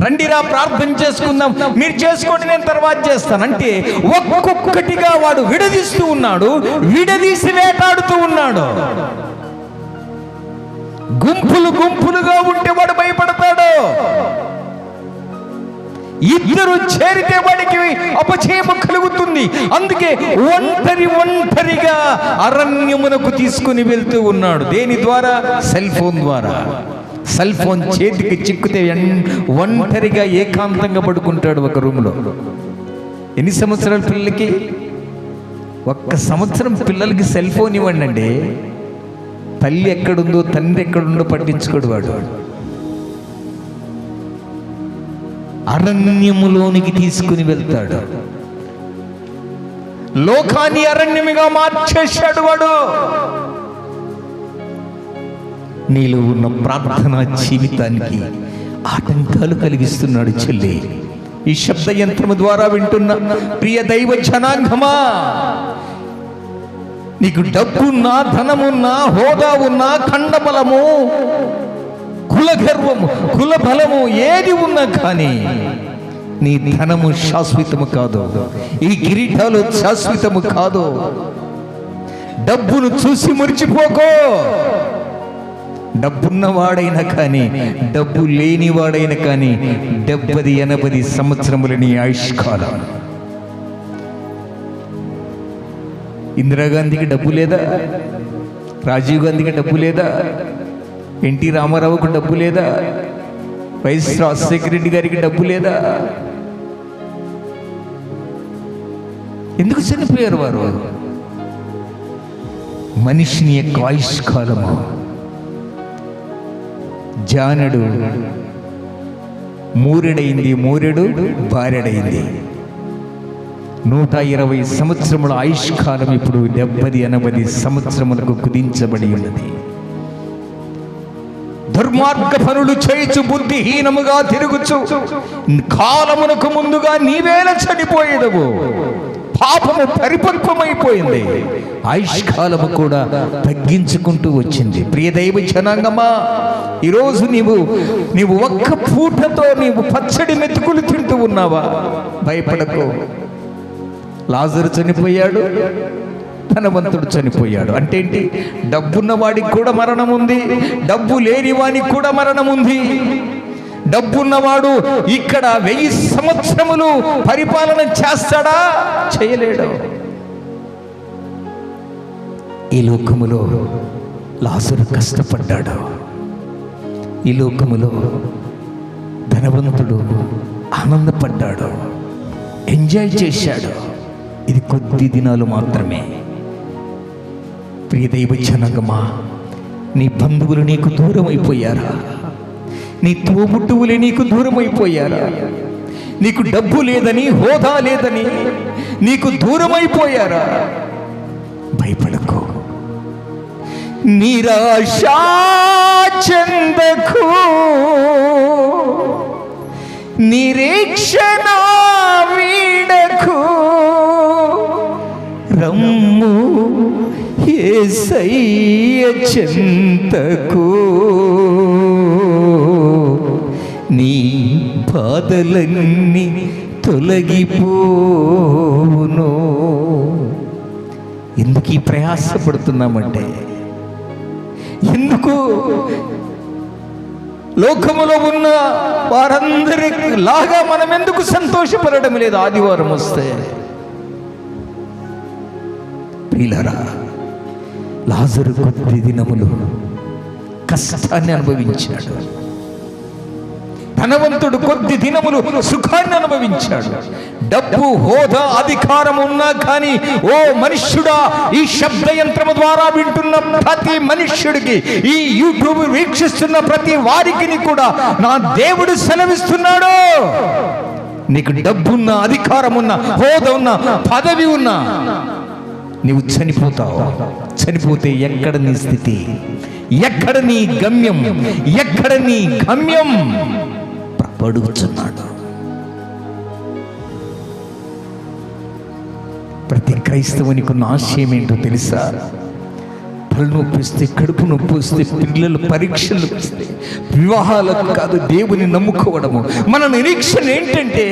రండిరా ప్రార్థన చేసుకుందాం, మీరు చేసుకోండి, నేను తర్వాత చేస్తాను. అంటే ఒక్కొక్కటిగా వాడు విడదీస్తూ ఉన్నాడు, విడదీసి వేటాడుతూ ఉన్నాడు. గుంపులు గుంపులుగా ఉంటే వాడు భయపడతాడు. ఇద్దరు చేరితే వాడికి అపజయము కలుగుతుంది. అందుకే ఒంటరిగా అరణ్యమునకు తీసుకుని వెళ్తూ ఉన్నాడు. దేని ద్వారా? సెల్ ఫోన్ ద్వారా. సెల్ ఫోన్ చేతికి చిక్కితే ఒంటరిగా ఏకాంతంగా పడుకుంటాడు ఒక రూమ్లో. ఎన్ని సంవత్సరాల పిల్లలకి? 1 సంవత్సరం పిల్లలకి సెల్ ఫోన్ ఇవ్వండి అండి. తల్లి ఎక్కడుందో, తండ్రి ఎక్కడుందో పట్టించుకోడు వాడు. అరణ్యములోనికి తీసుకుని వెళ్తాడు. లోకాన్ని అరణ్యముగా మార్చేశాడు వాడు. నీలో ఉన్న ప్రార్థనా జీవితానికి ఆటంకాలు కలిగిస్తున్నాడు. చెల్లి, ఈ శబ్ద యంత్రము ద్వారా వింటున్న ప్రియ దైవ జనాంగమా, నీకు డబ్బున్నా, ధనమున్నా, హోదా ఉన్నా, ఖండబలము, కుల గర్వము, కుల బలము ఏది ఉన్నా కానీ నీ ధనము శాశ్వతము కాదు, ఈ కిరీటాలు శాశ్వతము కాదు. డబ్బును చూసి మురిచిపోకో. డబ్బున్నవాడైనా కానీ, డబ్బు లేనివాడైనా కానీ 70-80 సంవత్సరముల నీ ఆయుష్కాలం. ఇందిరాగాంధీకి డబ్బు లేదా? రాజీవ్ గాంధీకి డబ్బు లేదా? ఎన్టీ రామారావుకు డబ్బు లేదా? వైఎస్ రాజశేఖర రెడ్డి గారికి డబ్బు లేదా? ఎందుకు చనిపోయారు వారు? మనిషిని యొక్క ఆయుష్కాలము జానడు మూరెడైంది, మూరెడు బారెడైంది. 120 సంవత్సరముల ఆయుష్కాలం ఇప్పుడు 70-80 సంవత్సరములకు కుదించబడి ఉన్నది. దుర్మార్గ పనులు చేయుచు బుద్ధిహీనముగా తిరుగుచు కాలమునకు ముందుగా నీవేళ చనిపోయేదవు. పాపము పరిపక్వమైపోయింది, ఆయుష్కాలము కూడా తగ్గించుకుంటూ వచ్చింది. ప్రియదైవ జనాంగమా, ఈరోజు నీవు ఒక్క పూటతో నీవు పచ్చడి మెతుకులు తింటూ ఉన్నావా? భయపడకు. లాజరు చనిపోయాడు, ధనవంతుడు చనిపోయాడు. అంటే ఏంటి? డబ్బున్న వాడికి కూడా మరణం ఉంది, డబ్బు లేని వానికి కూడా మరణం ఉంది. డబ్బున్నవాడు ఇక్కడ 1000 సంవత్సరములు పరిపాలన చేస్తాడా? చేయలేడు. ఈ లోకములో లాజరు కష్టపడ్డాడు, ఈ లోకములో ధనవంతుడు ఆనందపడ్డాడు, ఎంజాయ్ చేశాడు. ఇది కొద్ది దినాలు మాత్రమే. ప్రియదైవ జనాంగమా, నీ బంధువులు నీకు దూరం అయిపోయారా? నీ తోబుట్టువులే నీకు దూరం అయిపోయారా? నీకు డబ్బు లేదని, హోదా లేదని నీకు దూరం అయిపోయారా? భయపడకు, నిరాశ చెందకు, నిరీక్షణ వీడకు. రమ్ము యేసయ్య చెంతకు, నీ బాధలన్నీ తొలగిపోవును. ఎందుకు ఈ ప్రయాసపడుతున్నామంటే, ఎందుకు లోకములో ఉన్న వారందరి లాగా మనం ఎందుకు సంతోషపడడం లేదు? ఆదివారం వస్తే ప్రియులారా, లాజరు కొద్ది దినములు కష్టాన్ని అనుభవించాడు, ధనవంతుడు కొద్ది దినములు సుఖాన్ని అనుభవించాడు. డబ్బు, హోదా, అధికారం ఉన్నా కానీ ఓ మనుష్యుడా, ఈ శబ్ద యంత్రము ద్వారా వింటున్న ప్రతి మనుష్యుడికి, ఈ యూట్యూబ్ వీక్షిస్తున్న ప్రతి వారికి కూడా నా దేవుడు సెలవిస్తున్నాడు, నీకు డబ్బున్నా, అధికారం ఉన్నా, హోదా ఉన్నా, పదవి ఉన్నా, నీవు చనిపోతావు. చనిపోతే ఎక్కడ నీ స్థితి? ఎక్కడ నీ గమ్యం? ఎక్కడ నీ గమ్యం? అడుగుతున్నాడు. ప్రతి క్రైస్తవునికి ఉన్న ఆశయం ఏంటో తెలుసా? తలనొప్పి వస్తే, కడుపు నొప్పి వస్తే, పిల్లలు పరీక్షలు వస్తే, వివాహాలకు కాదు, దేవుని నమ్ముకోవడము. మన నిరీక్షణ ఏంటంటే,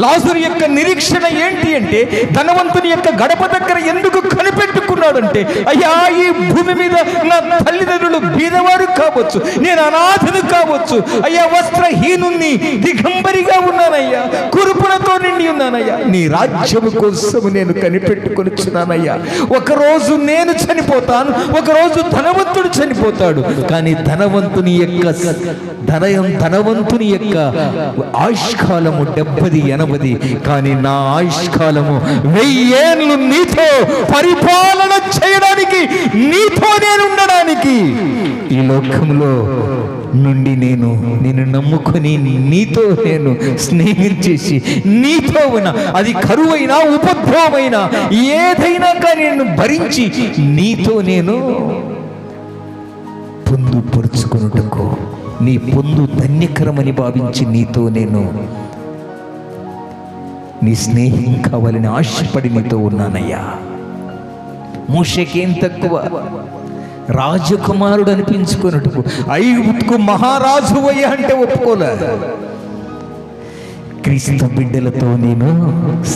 లాజరు యొక్క నిరీక్షణ ఏంటి అంటే, ధనవంతుని యొక్క గడప దగ్గర ఎందుకు కనిపెట్టుకున్నాడంటే, అయ్యా ఈ భూమి మీద నా తల్లిదండ్రులు బీదవారు కావచ్చు, నేను అనాథను కావచ్చు, అయ్యా వస్త్రహీనుణ్ణి, దిగంబరిగా ఉన్నానయ్యా, కురుపులతో నిండి ఉన్నానయ్యా, నీ రాజ్యము కోసం నేను కనిపెట్టుకొనిచున్నానయ్యా. ఒకరోజు నేను చనిపోతాను, ఒకరోజు ధనవంతుడు చనిపోతాడు. కానీ ధనవంతుని యొక్క ఆయుష్కాలము 70-80, కానీ నా ఆయుష్కాలము 1000 ఏళ్ళు నీతో పరిపాలన చేయడానికి, నీతో నేను ఉండడానికి. ఈ లోకంలో నుండి నేను నమ్ముకొని నీతో నేను స్నేహం చేసి, నీతో ఉన్న అది కరువైనా, ఉపద్రవమైనా, ఏదైనా కానీ నేను భరించి నీతో నేను పొందుపరుచుకున్నట్టుకు నీ పొందు ధన్యకరమని భావించి నీతో నేను నీ స్నేహం కావాలని ఆశపడి నీతో ఉన్నానయ్యా. మోషేకేం తక్కువ, రాజకుమారుడు అనిపించుకున్నట్టు ఐగుప్తుకు మహారాజు అయ్యా అంటే ఒప్పుకోలే. క్రీస్తు బిడ్డలతో నేను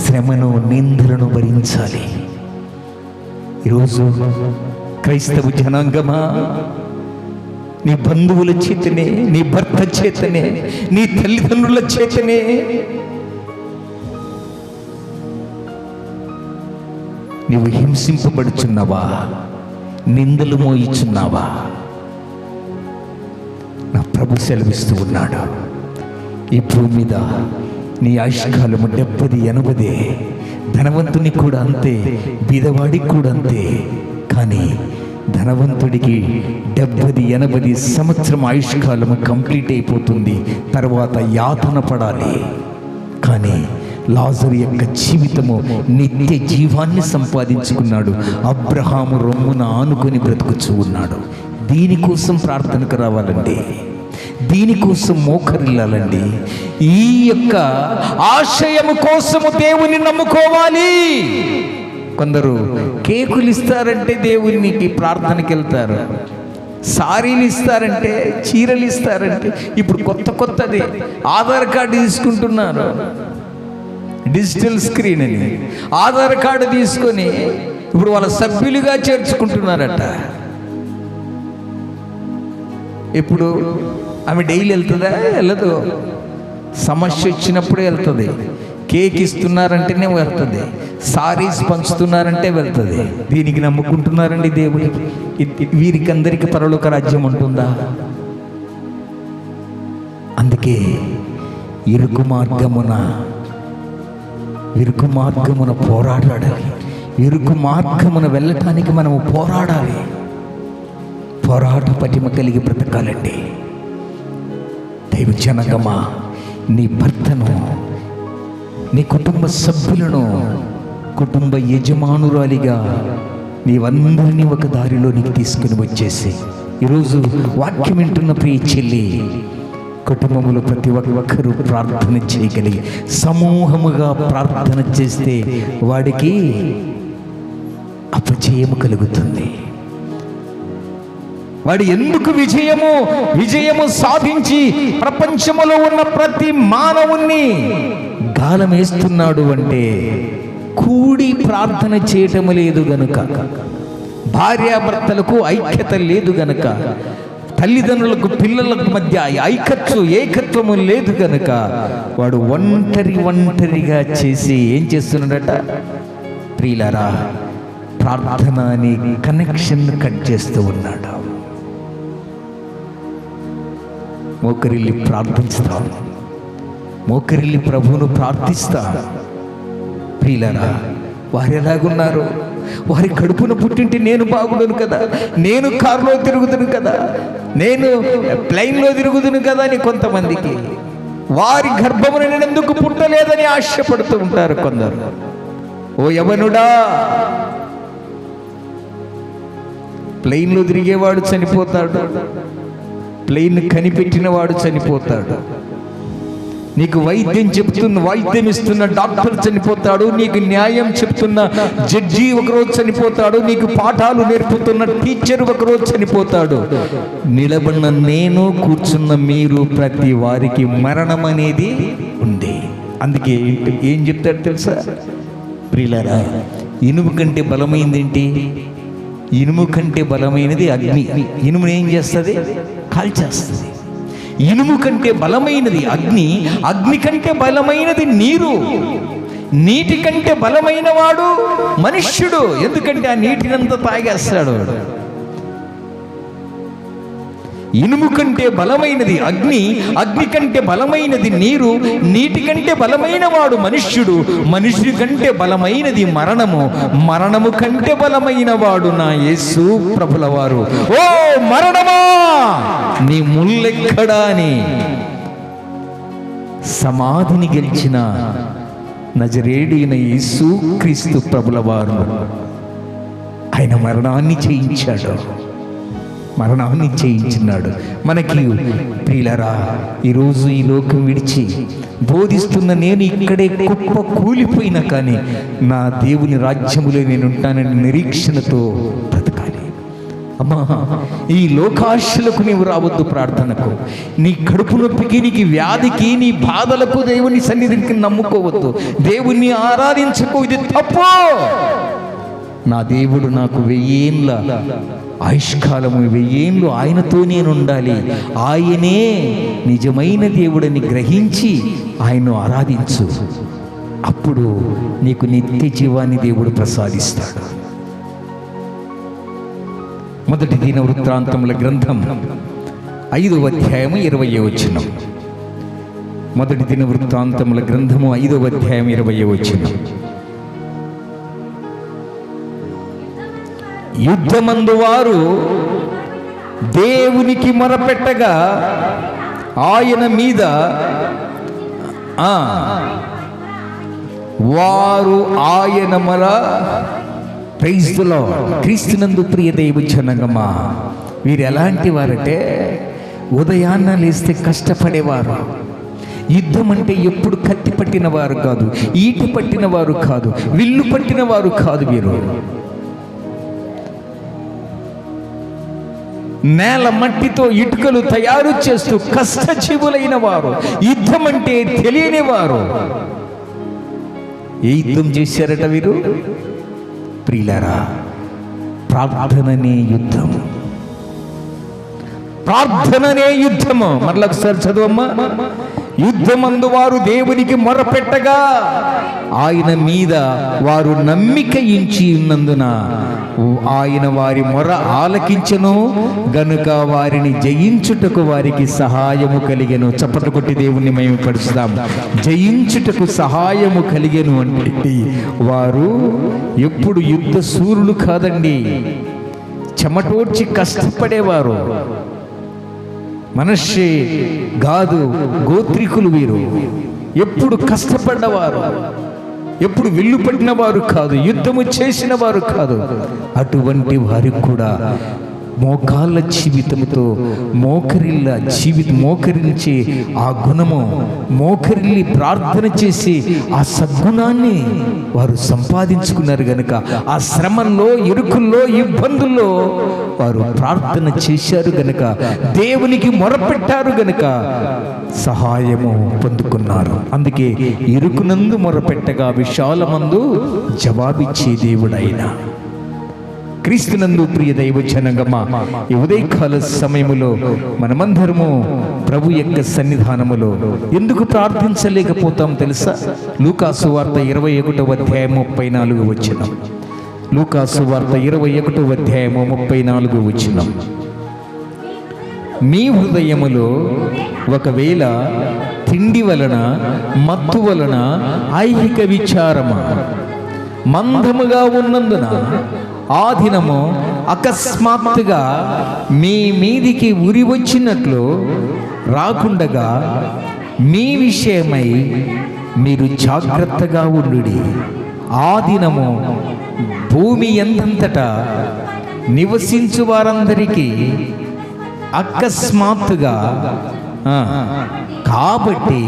శ్రమను నిందలను భరించాలి. ఈరోజు క్రైస్తవ జనాంగమా, నీ బంధువుల చేతనే, నీ భర్త చేతనే, నీ తల్లిదండ్రుల చేతనే నీవు హింసింపబడుచున్నావా? నిందలు మోయిచున్నావా? నా ప్రభు సెలవిస్తూ ఉన్నాడు, ఈ భూమి మీద నీ ఆయుష్కాలము 70-80. ధనవంతునికి కూడా అంతే, బీదవాడికి కూడా అంతే. కానీ ధనవంతుడికి 70-80 సంవత్సరం ఆయుష్కాలము కంప్లీట్ అయిపోతుంది, తర్వాత యాతన పడాలి. కానీ లాజరు యొక్క జీవితము నిత్య జీవాన్ని సంపాదించుకున్నాడు. అబ్రహాము రొమ్మున ఆనుకొని బ్రతుకుచూ ఉన్నాడు. దీనికోసం ప్రార్థనకు రావాలండి, దీనికోసం మోకరిల్లాలండి. ఈ యొక్క ఆశయము కోసము దేవుని నమ్ముకోవాలి. కొందరు కేకులు ఇస్తారంటే దేవునికి ప్రార్థనకి వెళ్తారు, సారీలు ఇస్తారంటే, చీరలు ఇస్తారంటే, ఇప్పుడు కొత్తది ఆధార్ కార్డు తీసుకుంటున్నారు, డిజిటల్ స్క్రీన్ అని ఆధార్ కార్డు తీసుకొని ఇప్పుడు వాళ్ళ సభ్యులుగా చేర్చుకుంటున్నారట. ఇప్పుడు ఆమె డైలీ వెళ్తుందా? వెళ్ళదు. సమస్య వచ్చినప్పుడే వెళ్తుంది. కేక్ ఇస్తున్నారంటేనే వెళ్తుంది, సారీస్ పంచుతున్నారంటే వెళ్తుంది. దీనికి నమ్ముకుంటున్నారండి దేవుడికి. వీరికి అందరికీ పరలోక రాజ్యం ఉంటుందా? అందుకే ఇరుకు మార్గమున పోరాడాలి. ఇరుకు మార్గమున వెళ్ళటానికి మనము పోరాడాలి. పోరాట పటిమ కలిగి బ్రతకాలండి. దైవ జనగమా, నీ భర్తను, నీ కుటుంబ సభ్యులను కుటుంబ యజమానురాలిగా నీవందరినీ ఒక దారిలోనికి తీసుకుని వచ్చేసి, ఈరోజు వాక్యం వింటున్న ప్రియ చెల్లి, కుటుంబంలో ప్రతి ఒక్కరూ ప్రార్థన చేయగలిగి సమూహముగా ప్రార్థన చేస్తే వాడికి అపజయము కలుగుతుంది. వాడు ఎందుకు విజయము సాధించి ప్రపంచములో ఉన్న ప్రతి మానవుణ్ణి గాలమేస్తున్నాడు అంటే కూడి ప్రార్థన చేయటము లేదు గనుక, భార్యాభర్తలకు ఐక్యత లేదు గనుక, తల్లిదండ్రులకు పిల్లలకు మధ్య ఏకత్వము లేదు గనుక వాడు ఒంటరిగా చేసి ఏం చేస్తున్నాడట? ప్రియులారా, ప్రార్థన అనే కనెక్షన్ కట్ చేస్తూ ఉన్నాడు. మోకరిల్లి ప్రార్థిస్తాం, మోకరిల్లి ప్రభువును ప్రార్థిస్తా. ప్రియులారా, వారు ఎలాగున్నారు? వారి కడుపున పుట్టింటి నేను బాగుండను కదా, నేను కారులో తిరుగుతును కదా, నేను ప్లైన్లో తిరుగుతును కదా అని కొంతమందికి, వారి గర్భమున నేను ఎందుకు పుట్టలేదని ఆశపడుతూ ఉంటారు కొందరు. ఓ యవనుడా, ప్లైన్లో తిరిగేవాడు చనిపోతాడు, ప్లైన్ కనిపెట్టిన వాడు చనిపోతాడు, నీకు వైద్యం ఇస్తున్న డాక్టర్ చనిపోతాడు, నీకు న్యాయం చెప్తున్న జడ్జి ఒకరోజు చనిపోతాడు, నీకు పాఠాలు నేర్పుతున్న టీచర్ ఒకరోజు చనిపోతాడు. నిలబడిన నేను, కూర్చున్న మీరు, ప్రతి వారికి మరణం అనేది ఉంది. అందుకే ఏం చెప్తాడు తెలుసా? ప్రియులారా, ఇనుము కంటే బలమైనది ఏంటి? ఇనుము కంటే బలమైనది అగ్ని. ఇనుమును ఏం చేస్తుంది? కాల్చేస్తుంది. ఇనుము కంటే బలమైనది అగ్ని, అగ్ని కంటే బలమైనది నీరు, నీటి కంటే బలమైన వాడు మనుష్యుడు. ఎందుకంటే ఆ నీటినంతా తాగేస్తాడు. ఇనుము కంటే బలమైనది అగ్ని, అగ్ని కంటే బలమైనది నీరు, నీటి కంటే బలమైన వాడు మనుష్యుడు, మనుష్యుడి కంటే బలమైనది మరణము, మరణము కంటే బలమైన వాడు నా యేసు ప్రభుల వారు. ఓ మరణమా, నీ ముల్లెక్కడా అని సమాధిని గెలిచిన నజరేయుడైన యేసు క్రీస్తు ప్రభుల వారు ఆయన మరణాన్ని చేయించాడు. మరణాన్ని చేయించున్నాడు. మనకి ప్రియులారా, ఈరోజు ఈ లోకం విడిచి బోధిస్తున్న నేను ఇక్కడే కుప్ప కూలిపోయినా కానీ నా దేవుని రాజ్యములో నేను ఉంటానని నిరీక్షణతో బ్రతకాలి. అమ్మా, ఈ లోకాశలకు నీవు రావద్దు. ప్రార్థనకు, నీ కడుపు నొప్పికి, నీకు వ్యాధికి, నీ బాధలకు దేవుని సన్నిధికి నమ్ముకోవద్దు. దేవుణ్ణి ఆరాధించకు, ఇది తప్పు. నా దేవుడు నాకు 1000 ఏళ్ళ ఆయుష్కాలము, 1000 ఏళ్ళు ఆయనతో నేను ఉండాలి. ఆయనే నిజమైన దేవుడని గ్రహించి ఆయన్ను ఆరాధించు. అప్పుడు నీకు నిత్య జీవాన్ని దేవుడు ప్రసాదిస్తాడు. మొదటి దినవృత్తాంతముల గ్రంథం 5వ అధ్యాయము 20వ వచనం. మొదటి దినవృత్తాంతముల గ్రంథము 5వ అధ్యాయం 20వ వచనం. యుద్ధమందు వారు దేవునికి మొరపెట్టగా ఆయన మీద వారు ఆయన మొర. Praise the Lord. క్రీస్తునందు ప్రియ దైవ జనమా, వీరు ఎలాంటి వారంటే ఉదయాన్న లేస్తే కష్టపడేవారు. యుద్ధం అంటే ఎప్పుడు కత్తి పట్టిన వారు కాదు, ఈటి పట్టిన వారు కాదు, విల్లు పట్టిన వారు కాదు. వీరు నేల మట్టితో ఇటుకలు తయారు చేస్తూ కష్టజీవులైన వారు. యుద్ధం అంటే తెలియని వారు. ఏ యుద్ధం చేశారట వీరు? ప్రియులారా, ప్రార్థననే యుద్ధం. ప్రార్థననే యుద్ధము. మరలా ఒకసారి చదువమ్మా. యుద్ధమందు వారు దేవునికి మొరపెట్టగా ఆయన మీద వారు నమ్మిక ఉంచి ఉన్నందున ఆయన వారి మొర ఆలకించెను గనుక వారిని జయించుటకు వారికి సహాయము కలిగెను. చప్పట్లు కొట్టి దేవుణ్ణి మహిమపరుస్తాం. జయించుటకు సహాయము కలిగెను అంటే వారు ఎప్పుడు యుద్ధ శూరులు కాదండి, చెమటోడ్చి కష్టపడేవారు. మనుష్య కాదు, గోత్రికులు వీరు. ఎప్పుడు కష్టపడ్డవారు, ఎప్పుడు విల్లు పట్టిన వారు కాదు, యుద్ధము చేసిన వారు కాదు. అటువంటి వారికి కూడా మోకాళ్ళ జీవితంతో మోకరించి ఆ గుణము, మోకరిల్లి ప్రార్థన చేసి ఆ సద్గుణాన్ని వారు సంపాదించుకున్నారు గనుక ఆ శ్రమల్లో, ఇరుకుల్లో, ఇబ్బందుల్లో వారు ప్రార్థన చేశారు గనుక, దేవునికి మొరపెట్టారు గనుక సహాయము పొందుకున్నారు. అందుకే ఇరుకునందు మొరపెట్టగా విశాలమందు జవాబిచ్చే దేవుడైన క్రీస్తునందు ప్రియ దైవ జనగమా, ఈ ఉదయకాల సమయములో మనమందరము ప్రభు యొక్క సన్నిధానములో ఎందుకు ప్రార్థించలేకపోతాం తెలుసా? లూకాసు వార్త 21వ అధ్యాయం 34వ వచనం. లూకాసు వార్త 21వ అధ్యాయం 34వ వచనం. మీ హృదయములో ఒకవేళ తిండి వలన, మత్తు వలన, ఐహిక విచారమ మందముగా ఉన్నందున ఆ దినము అకస్మాత్తుగా మీ మీదికి ఉరి వచ్చినట్లు రాకుండగా మీ విషయమై మీరు జాగ్రత్తగా ఉండుడి. ఆ దినము భూమి ఎంతంతటా నివసించు వారందరికీ అకస్మాత్తుగా కాబట్టి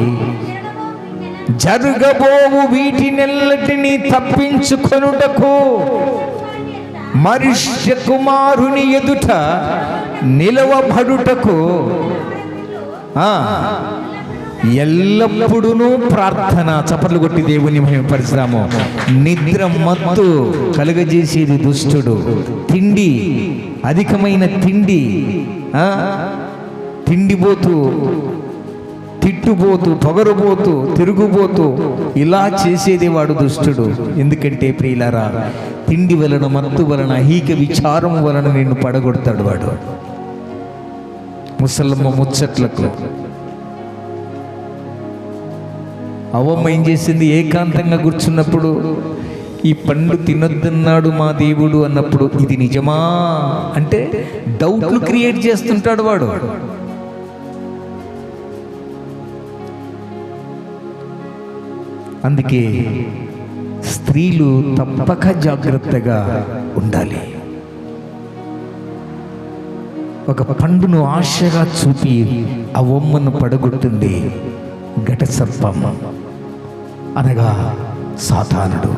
జరగబోవు వీటినెల్లటినీ తప్పించుకొనుటకు మనుష్య కుమారుని ఎదుట నిలవబడుటకు ఎల్లప్పుడూ ప్రార్థన. చప్పట్లు కొట్టి దేవుని మహిమపరచుదాము. నిద్ర మత్తు కలుగజేసేది దుష్టుడు. తిండి, అధికమైన తిండి, తిండిపోతూ, తిట్టుపోతూ, పొగరుపోతూ, తిరుగుపోతూ ఇలా చేసేది వాడు దుష్టుడు. ఎందుకంటే ప్రియులారా, తిండి వలన, మత్తు వలన, ఐహిక విచారం వలన నిన్ను పడగొడతాడు వాడు. ముసలమ్మ ముచ్చట్లకు అవ్వమ్మ ఏం చేసింది? ఏకాంతంగా కూర్చున్నప్పుడు ఈ పండు తినొద్దన్నాడు మా దేవుడు అన్నప్పుడు ఇది నిజమా అంటే డౌట్లు క్రియేట్ చేస్తుంటాడు వాడు. అందుకే స్త్రీలు తప్పక జాగ్రత్తగా ఉండాలి. ఒక పండును ఆశగా చూపి ఆ ఒమ్మను పడగొట్టింది ఘట సర్పం, అనగా సాతానుడు.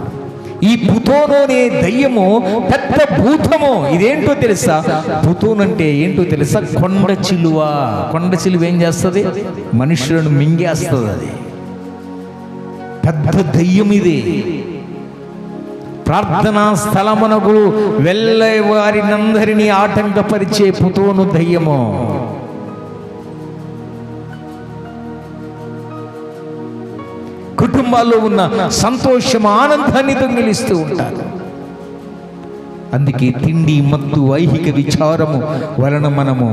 ఈ పుతోను అనే దయ్యము పెద్ద భూతము. ఇదేంటో తెలుసా? పుతోను అంటే ఏంటో తెలుసా? కొండ చిలువ. కొండ చిలువ ఏం చేస్తుంది? మనుషులను మింగేస్తుంది. అది పెద్ద దయ్యం. ఇది ప్రార్థనా స్థలమునకు వెళ్ళే వారినందరినీ ఆటంకపరిచే పుతోను దయ్యము. కుటుంబాల్లో ఉన్న సంతోషం, ఆనందాన్ని దొంగిలిస్తూ ఉంటారు. అందుకే తిండి, మత్తు, ఐహిక విచారము వలన మనము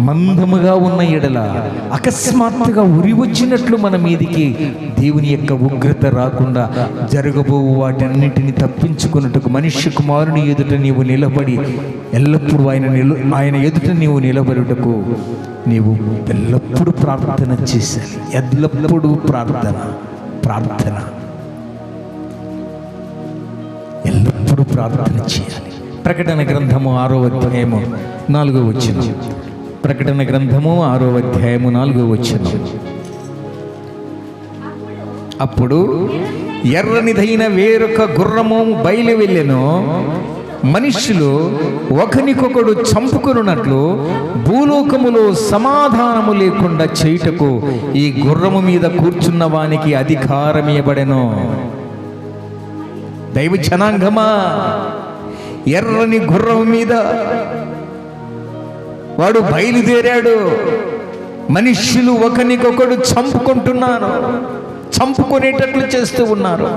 మందముగా ఉన్న ఎడల అకస్మాత్తుగా ఉరి వచ్చినట్లు మన మీదికి దేవుని యొక్క ఉగ్రత రాకుండా జరగబో వాటన్నిటిని తప్పించుకున్నట్టుకు మనుష్య కుమారుని ఎదుట నీవు నిలబడి ఎల్లప్పుడూ ఆయన ఎదుట నీవు నిలబడుటకు నీవు ఎల్లప్పుడూ ప్రార్థన చేశాలి. ఎల్లప్పుడూ ప్రార్థన ఎల్లప్పుడూ ప్రార్థన చేయాలి. ప్రకటన గ్రంథము 6వ అధ్యాయము 4వ వచనం. ప్రకటన గ్రంథము 6వ అధ్యాయము 4వ వచనం. అప్పుడు ఎర్రనిదైన వేరొక గుర్రము బయలు వెళ్ళెను. మనుష్యులు ఒకనికొకడు చంపుకున్నట్లు భూలోకములో సమాధానము లేకుండా చేయుటకు ఈ గుర్రము మీద కూర్చున్న వానికి అధికారం ఇవ్వబడెను. దైవ జనాంగమా, ఎర్రని గుర్రం మీద వాడు బయలుదేరాడు. మనుష్యులు ఒకనికొకడు చంపుకుంటున్నారు, చంపుకునేటట్లు చేస్తూ ఉన్నారు.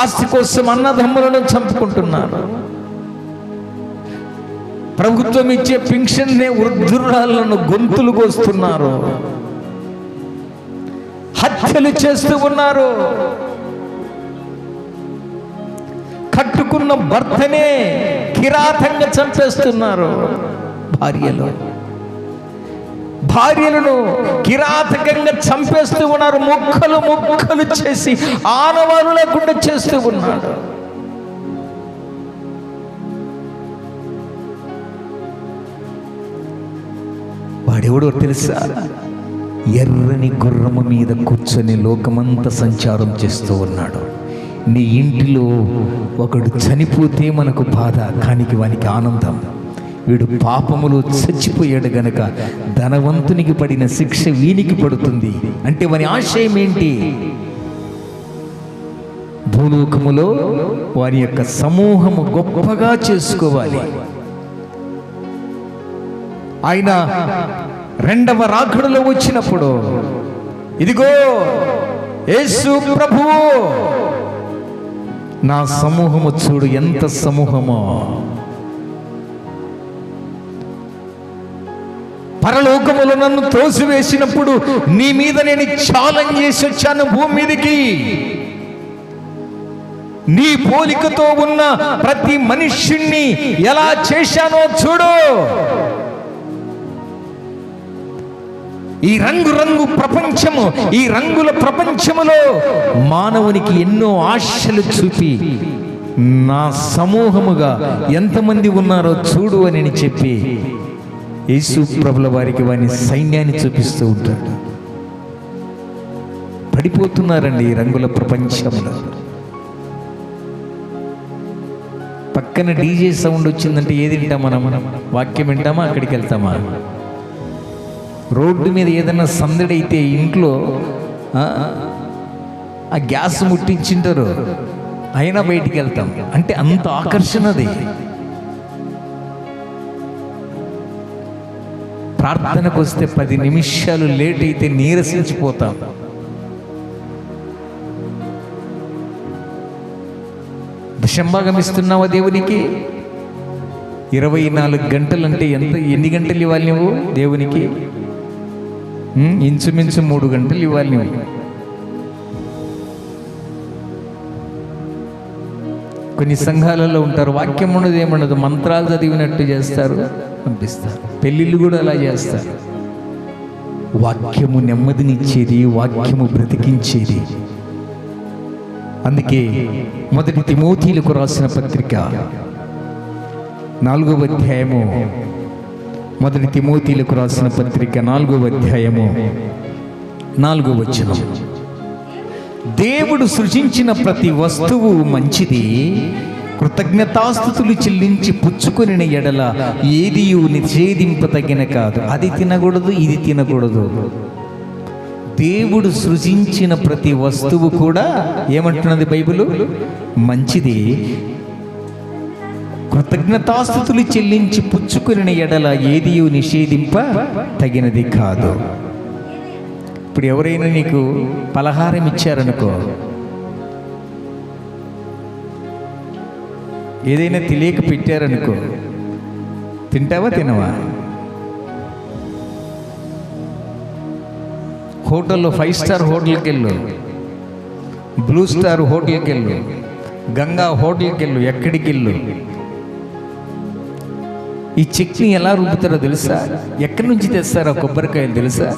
ఆస్తి కోసం అన్నదమ్ములను చంపుకుంటున్నారు. ప్రభుత్వం ఇచ్చే పింఛన్నే వృద్ధురాలను గొంతులు కోస్తున్నారు, హత్యలు చేస్తూ ఉన్నారు. కట్టుకున్న భర్తనే కిరాతంగా చంపేస్తున్నారు. భార్యలను కిరాతకంగా చంపేస్తూ ఉన్నారు. ముక్కలు ముక్కలు చేసి ఆనవాలు లేకుండా చేస్తూ ఉన్నారు. వాడెవడో తెలుసా? ఎర్రని గుర్రము మీద కూర్చొని లోకమంతా సంచారం చేస్తూ ఉన్నాడు. నీ ఇంటిలో ఒకడు చనిపోతే మనకు బాధ, కానీ వానికి ఆనందం. వీడు పాపములో చచ్చిపోయాడు గనక ధనవంతునికి పడిన శిక్ష వీనికి పడుతుంది అంటే వాని ఆశయం ఏంటి? భూలోకములో వారి యొక్క సమూహము గొప్పగా చేసుకోవాలి. ఆయన రెండవ రాకడలో వచ్చినప్పుడు, ఇదిగో యేసు ప్రభువు, నా సమూహము చూడు ఎంత సమూహమో, పరలోకములో నన్ను తోసివేసినప్పుడు నీ మీద నేను ఛాలెంజ్ చేసి వచ్చాను భూమి మీదకి. నీ పోలికతో ఉన్న ప్రతి మనుష్యుణ్ణి ఎలా చేశానో చూడు. ఈ రంగు ప్రపంచము, ఈ రంగుల ప్రపంచములో మానవునికి ఎన్నో ఆశలు చూపి నా సమూహముగా ఎంతమంది ఉన్నారో చూడు అని చెప్పి యేసు ప్రభుల వారికి వారి సైన్యాన్ని చూపిస్తూ ఉంటాడు. పడిపోతున్నారండి ఈ రంగుల ప్రపంచంలో. పక్కన డీజే సౌండ్ వచ్చిందంటే ఏది వింటామా? మనం వాక్యం వింటామా? అక్కడికి వెళ్తామా? రోడ్డు మీద ఏదైనా సందడి అయితే ఇంట్లో ఆ గ్యాస్ ముట్టించింటారు, అయినా బయటికి వెళ్తాం. అంటే అంత ఆకర్షణది. ప్రార్థనకు వస్తే 10 నిమిషాలు లేట్ అయితే నీరసించిపోతాం. దశంభాగం ఇస్తున్నావా దేవునికి? 24 గంటలంటే ఎన్ని గంటలు ఇవ్వాలి నువ్వు దేవునికి? ఇంచుమించు 3 గంటలు ఇవ్వాలి నువ్వు. కొన్ని సంఘాలలో ఉంటారు, వాక్యం ఉండదు, ఏముండదు, మంత్రాలు చదివినట్టు చేస్తారు, పంపిస్తారు. పెళ్ళిళ్ళు కూడా అలా చేస్తారు. వాక్యము నెమ్మదినిచ్చేది, వాక్యము బ్రతికించేది. అందుకే 1 తిమోతీయులకు రాసిన పత్రిక 4వ అధ్యాయము మొదటి తిమోతిలకు రాసిన పత్రిక 4వ అధ్యాయము 4వ వచనం. దేవుడు సృజించిన ప్రతి వస్తువు మంచిది, కృతజ్ఞతాస్తుతులు చెల్లించి పుచ్చుకొనిన ఎడల ఏదియు నిషేధింపదగిన కాదు. అది తినకూడదు, ఇది తినకూడదు. దేవుడు సృజించిన ప్రతి వస్తువు కూడా ఏమంటున్నది బైబిలు? మంచిది, కృతజ్ఞతాస్తుతులు చెల్లించి పుచ్చుకొనిన ఎడల ఏదియు నిషేధింప తగినది కాదు. ఇప్పుడు ఎవరైనా నీకు పలహారం ఇచ్చారనుకో, ఏదైనా తెలియక పెట్టారనుకో, తింటావా తినవా? హోటల్లో 5 స్టార్ హోటల్కి వెళ్ళు, బ్లూ స్టార్ హోటల్కి వెళ్ళు, గంగా హోటల్కి వెళ్ళు, ఎక్కడికి వెళ్ళు, ఈ చట్నీ ఎలా రుబ్బుతారో తెలుసా? ఎక్కడి నుంచి తెస్తారో కొబ్బరికాయలు తెలుసా?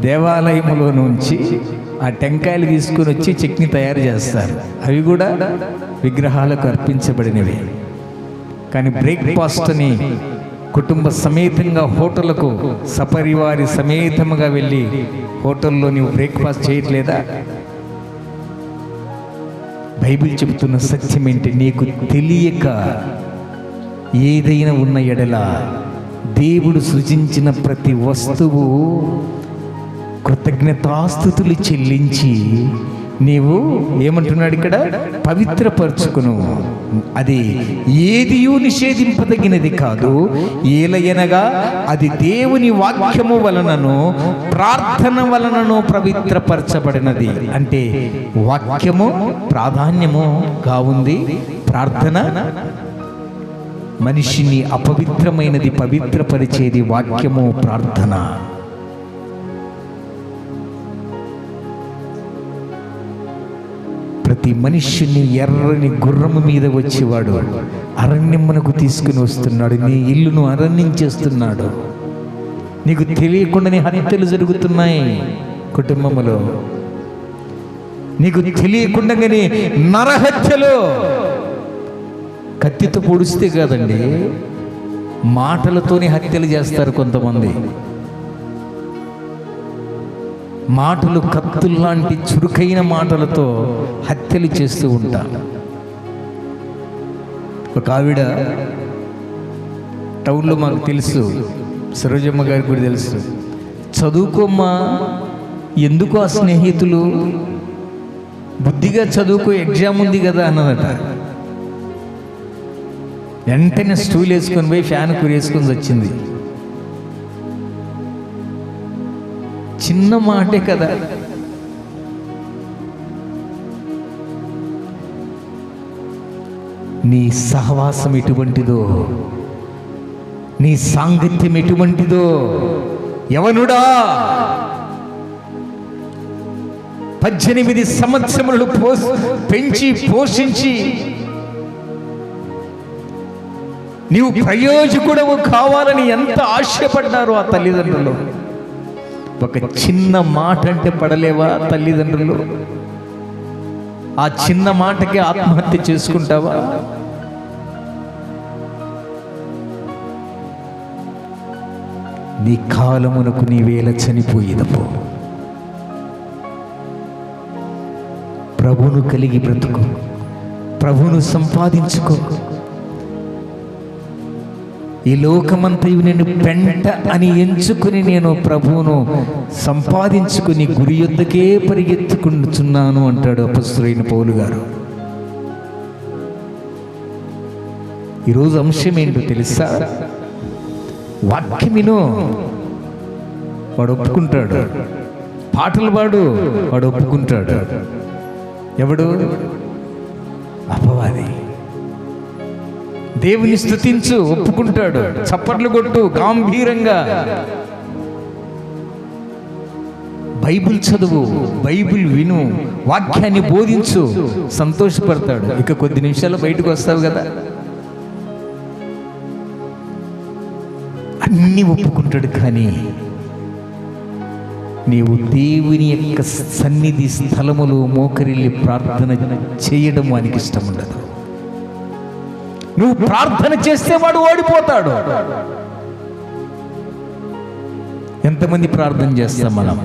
దేవాలయంలో నుంచి ఆ టెంకాయలు తీసుకొని వచ్చి చట్నీ తయారు చేస్తారు. అవి కూడా విగ్రహాలకు అర్పించబడినవి. కానీ బ్రేక్ఫాస్ట్ అని కుటుంబ సమేతంగా హోటళ్లకు సపరివారి సమేతముగా వెళ్ళి హోటల్లో నీవు బ్రేక్ఫాస్ట్ చేయట్లేదా? బైబిల్ చెబుతున్న సత్యం ఏంటి? నీకు తెలియక ఏదైనా ఉన్న ఎడల దేవుడు సృజించిన ప్రతి వస్తువు కృతజ్ఞతాస్తుతులు చెల్లించి నీవు ఏమంటున్నాడు ఇక్కడ? పవిత్రపరచుకును. అది ఏదియూ నిషేధింపదగినది కాదు, ఏలయనగా అది దేవుని వాక్యము వలనను ప్రార్థన వలనను పవిత్రపరచబడినది. అంటే వాక్యము ప్రాధాన్యముగా ఉంది, ప్రార్థన మనిషిని అపవిత్రమైనది పవిత్రపరిచేది వాక్యము, ప్రార్థన. ప్రతి మనిషిని ఎర్రని గుర్రము మీద వచ్చేవాడు అరణ్యమునకు తీసుకుని వస్తున్నాడు. నీ ఇల్లును అరణ్యించేస్తున్నాడు. నీకు తెలియకుండానే హత్యలు జరుగుతున్నాయి కుటుంబములో. నీకు తెలియకుండానే నరహత్యలు. కత్తితో పొడిస్తే కాదండి, మాటలతోనే హత్యలు చేస్తారు కొంతమంది. మాటలు కత్తుల్లాంటి చురుకైన మాటలతో హత్యలు చేస్తూ ఉంటారు. ఒక ఆవిడ టౌన్లో మాకు తెలుసు, సరోజమ్మ గారికి కూడా తెలుసు. చదువుకోమ్మా, ఎందుకు ఆ స్నేహితులు, బుద్ధిగా చదువుకో, ఎగ్జామ్ ఉంది కదా అన్నదట. వెంటనే స్టూల్ వేసుకొని పోయి ఫ్యాన్ కురేసుకొని వచ్చింది. చిన్న మాటే కదా. నీ సహవాసం ఎటువంటిదో, నీ సాంగత్యం ఎటువంటిదో, యవనుడా 18 సంవత్సరములు పెంచి పోషించి నీవు ప్రయోజకుడవు కావాలని ఎంత ఆశపడ్డారో ఆ తల్లిదండ్రులు. ఒక చిన్న మాట అంటే పడలేవా తల్లిదండ్రులు? ఆ చిన్న మాటకే ఆత్మహత్య చేసుకుంటావా? నీ కాలమునకు నీవేళ చనిపోయేదపో. ప్రభువును కలిగి బ్రతుకు, ప్రభువును సంపాదించుకో. ఈ లోకమంతయు నేను పెంట అని ఎంచుకుని నేను ప్రభువును సంపాదించుకుని గురి యొద్దకే పరిగెత్తుకుంటున్నాను అంటాడు అపొస్తలుడైన పౌలు గారు. ఈరోజు అంశం ఏంటో తెలుసా? వాక్యం విను, వాడు ఒప్పుకుంటాడు. పాటలు పాడు, వాడు ఒప్పుకుంటాడు. ఎవడు? అపవాది. దేవుని స్తుతించు, ఒప్పుకుంటాడు. చప్పట్లు కొట్టు గాంభీరంగా. బైబిల్ చదువు, బైబిల్ విను, వాక్యాన్ని బోధించు, సంతోషపడతాడు. ఇక కొద్ది నిమిషాలు బయటకు వస్తావు కదా. అన్నీ ఒప్పుకుంటాడు. కానీ నీవు దేవుని యొక్క సన్నిధి స్థలములో మోకరిల్లి ప్రార్థన చేయడం వానికి ఇష్టం ఉండదు. నువ్వు ప్రార్థన చేస్తే వాడు ఓడిపోతాడు. ఎంతమంది ప్రార్థన చేస్తాం మనం?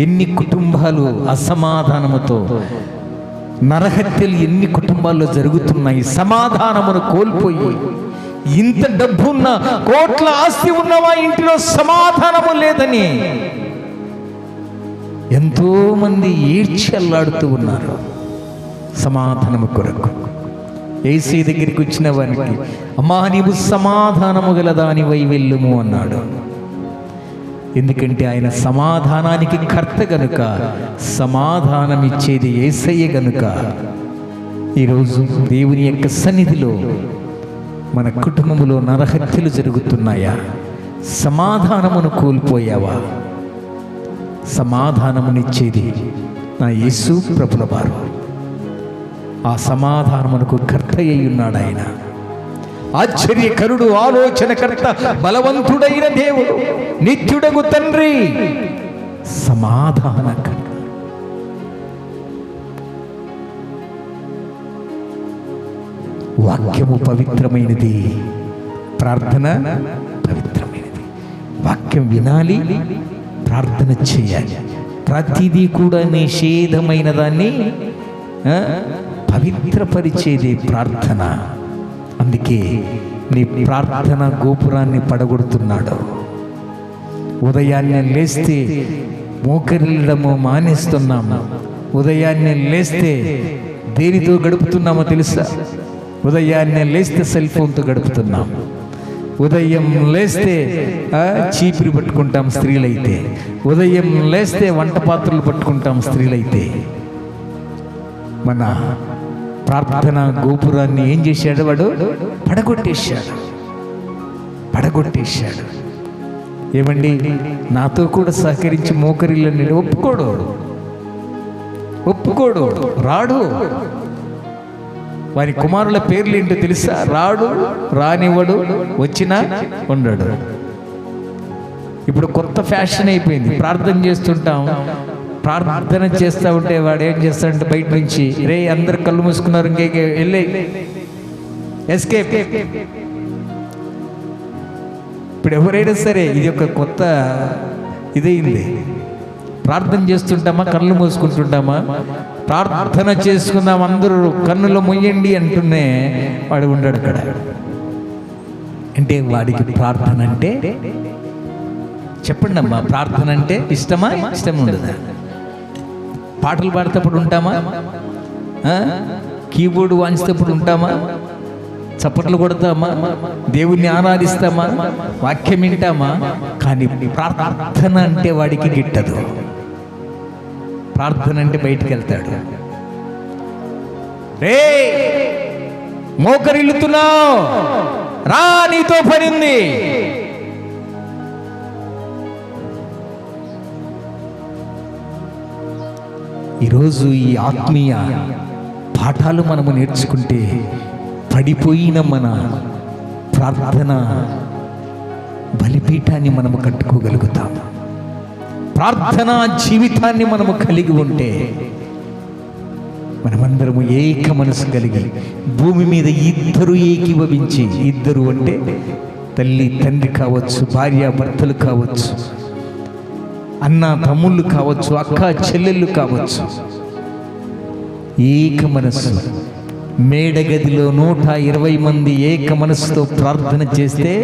ఎన్ని కుటుంబాలు అసమాధానముతో, నరహత్యలు ఎన్ని కుటుంబాల్లో జరుగుతున్నాయి. సమాధానమును కోల్పోయి, ఇంత డబ్బున్న, కోట్ల ఆస్తి ఉన్నవా ఇంటిలో సమాధానము లేదని ఎంతో మంది ఏడ్చి అల్లాడుతూ ఉన్నారు సమాధానము కొరకు. యేసయ్య దగ్గరికి వచ్చిన వారికి, అమ్మా నీవు సమాధానము గలదానివై వెళ్ళుము అన్నాడు. ఎందుకంటే ఆయన సమాధానానికి కర్త గనుక, సమాధానం ఇచ్చేది యేసయ్య గనుక. ఈరోజు దేవుని యొక్క సన్నిధిలో మన కుటుంబంలో నరహత్యలు జరుగుతున్నాయా? సమాధానమును కోల్పోయావా? సమాధానమునిచ్చేది నా యేసు ప్రభుల వారు. ఆ సమాధానమునకు కర్త అయి ఉన్నాడు ఆయన. ఆశ్చర్యకరుడు, ఆలోచనకర్త, బలవంతుడైన దేవుడు, నిత్యుడగు తండ్రి, సమాధానకర్త. వాక్యము పవిత్రమైనది, ప్రార్థన పవిత్రమైనది. వాక్యం వినాలి, ప్రార్థన చేయాలి. ప్రతిదీ కూడా నిషేధమైన దాన్ని పవిత్రపరిచేది ప్రార్థన. అందుకే నీ ప్రార్థన గోపురాన్ని పడగొడుతున్నాడు. ఉదయాన్నే లేస్తే మోకరిల్లడము మానేస్తున్నాము. ఉదయాన్నే లేస్తే దేనితో గడుపుతున్నామో తెలుసా? ఉదయాన్నే లేస్తే సెల్ ఫోన్తో గడుపుతున్నాం. ఉదయం లేస్తే చీపిరి పట్టుకుంటాం స్త్రీలైతే. ఉదయం లేస్తే వంట పాత్రలు పట్టుకుంటాం స్త్రీలైతే. మన ప్రార్థన గోపురాన్ని ఏం చేశాడు వాడు? పడగొట్టేశాడు. ఏమండి, నాతో కూడా సహకరించి మోకరిల్లని ఒప్పుకోడు, రాడు. వారి కుమారుల పేర్లు ఏంటో తెలుసా? రాడు, రానివ్వడు, వచ్చినా ఉండడు. ఇప్పుడు కొత్త ఫ్యాషన్ అయిపోయింది. ప్రార్థన చేస్తుంటాం, ప్రార్థన చేస్తూ ఉంటే వాడు ఏం చేస్తాడంటే బయట నుంచి, రే అందరు కళ్ళు మూసుకున్నారు, ఇంకే వెళ్ళే ఎస్కేప్. ఇప్పుడు ఎవరైనా సరే ఇది ఒక కొత్త ఇదైంది. ప్రార్థన చేస్తుంటామా, కళ్ళు మూసుకుంటుంటామా? ప్రార్థన చేసుకుందాం, అందరూ కన్నులు మొయ్యండి అంటూనే వాడు ఉండడు అక్కడ. అంటే వాడికి ప్రార్థన అంటే, చెప్పండి అమ్మా, ప్రార్థన అంటే ఇష్టమా? ఇష్టం ఉండదా? పాటలు పాడేటప్పుడు ఉంటామా? కీబోర్డు వాయించేటప్పుడు ఉంటామా? చప్పట్లు కొడతామా? దేవుణ్ణి ఆరాధిస్తామా? వాక్యం వింటామా? కానీ ప్రార్థన అంటే వాడికి గిట్టదు. ప్రార్థన అంటే బయటికి వెళ్తాడు. రే మోకరిల్లుతున్నావు, రా నీతో పనింది. ఈరోజు ఈ ఆత్మీయ పాఠాలు మనము నేర్చుకుంటే పడిపోయిన మన ప్రార్థన బలిపీఠాన్ని మనము కట్టుకోగలుగుతాం. ప్రార్థనా జీవితాన్ని మనము కలిగి ఉంటే మనమందరము ఏక మనసు కలిగి భూమి మీద ఇద్దరు ఏకీభవించి, ఇద్దరు అంటే తల్లి తండ్రి కావచ్చు, భార్య భర్తలు కావచ్చు, అన్న తమ్ముళ్ళు కావచ్చు, అక్క చెల్లెళ్ళు కావచ్చు, ఏక మనస్సు మేడగదిలో 120 మంది ఏక మనస్సుతో ప్రార్థన చేస్తే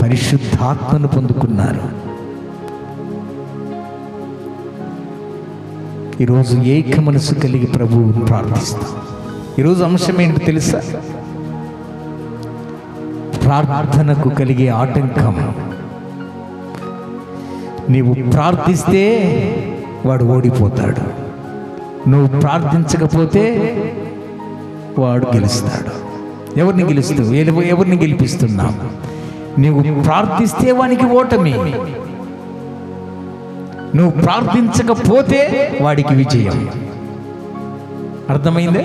పరిశుద్ధాత్మను పొందుకున్నారు. ఈరోజు ఏక మనసు కలిగి ప్రభువును ప్రార్థిస్తాం. ఈరోజు అంశం ఏంటో తెలుసా? ప్రార్థనకు కలిగే ఆటంకం. నీవు ప్రార్థిస్తే వాడు ఓడిపోతాడు, నువ్వు ప్రార్థించకపోతే వాడు గెలుస్తాడు. ఎవరిని గెలుస్తావు? ఎవరిని గెలిపిస్తున్నావు? నీవు ప్రార్థిస్తే వానికి ఓటమి, నువ్వు ప్రార్థించకపోతే వాడికి విజయం. అర్థమైందే?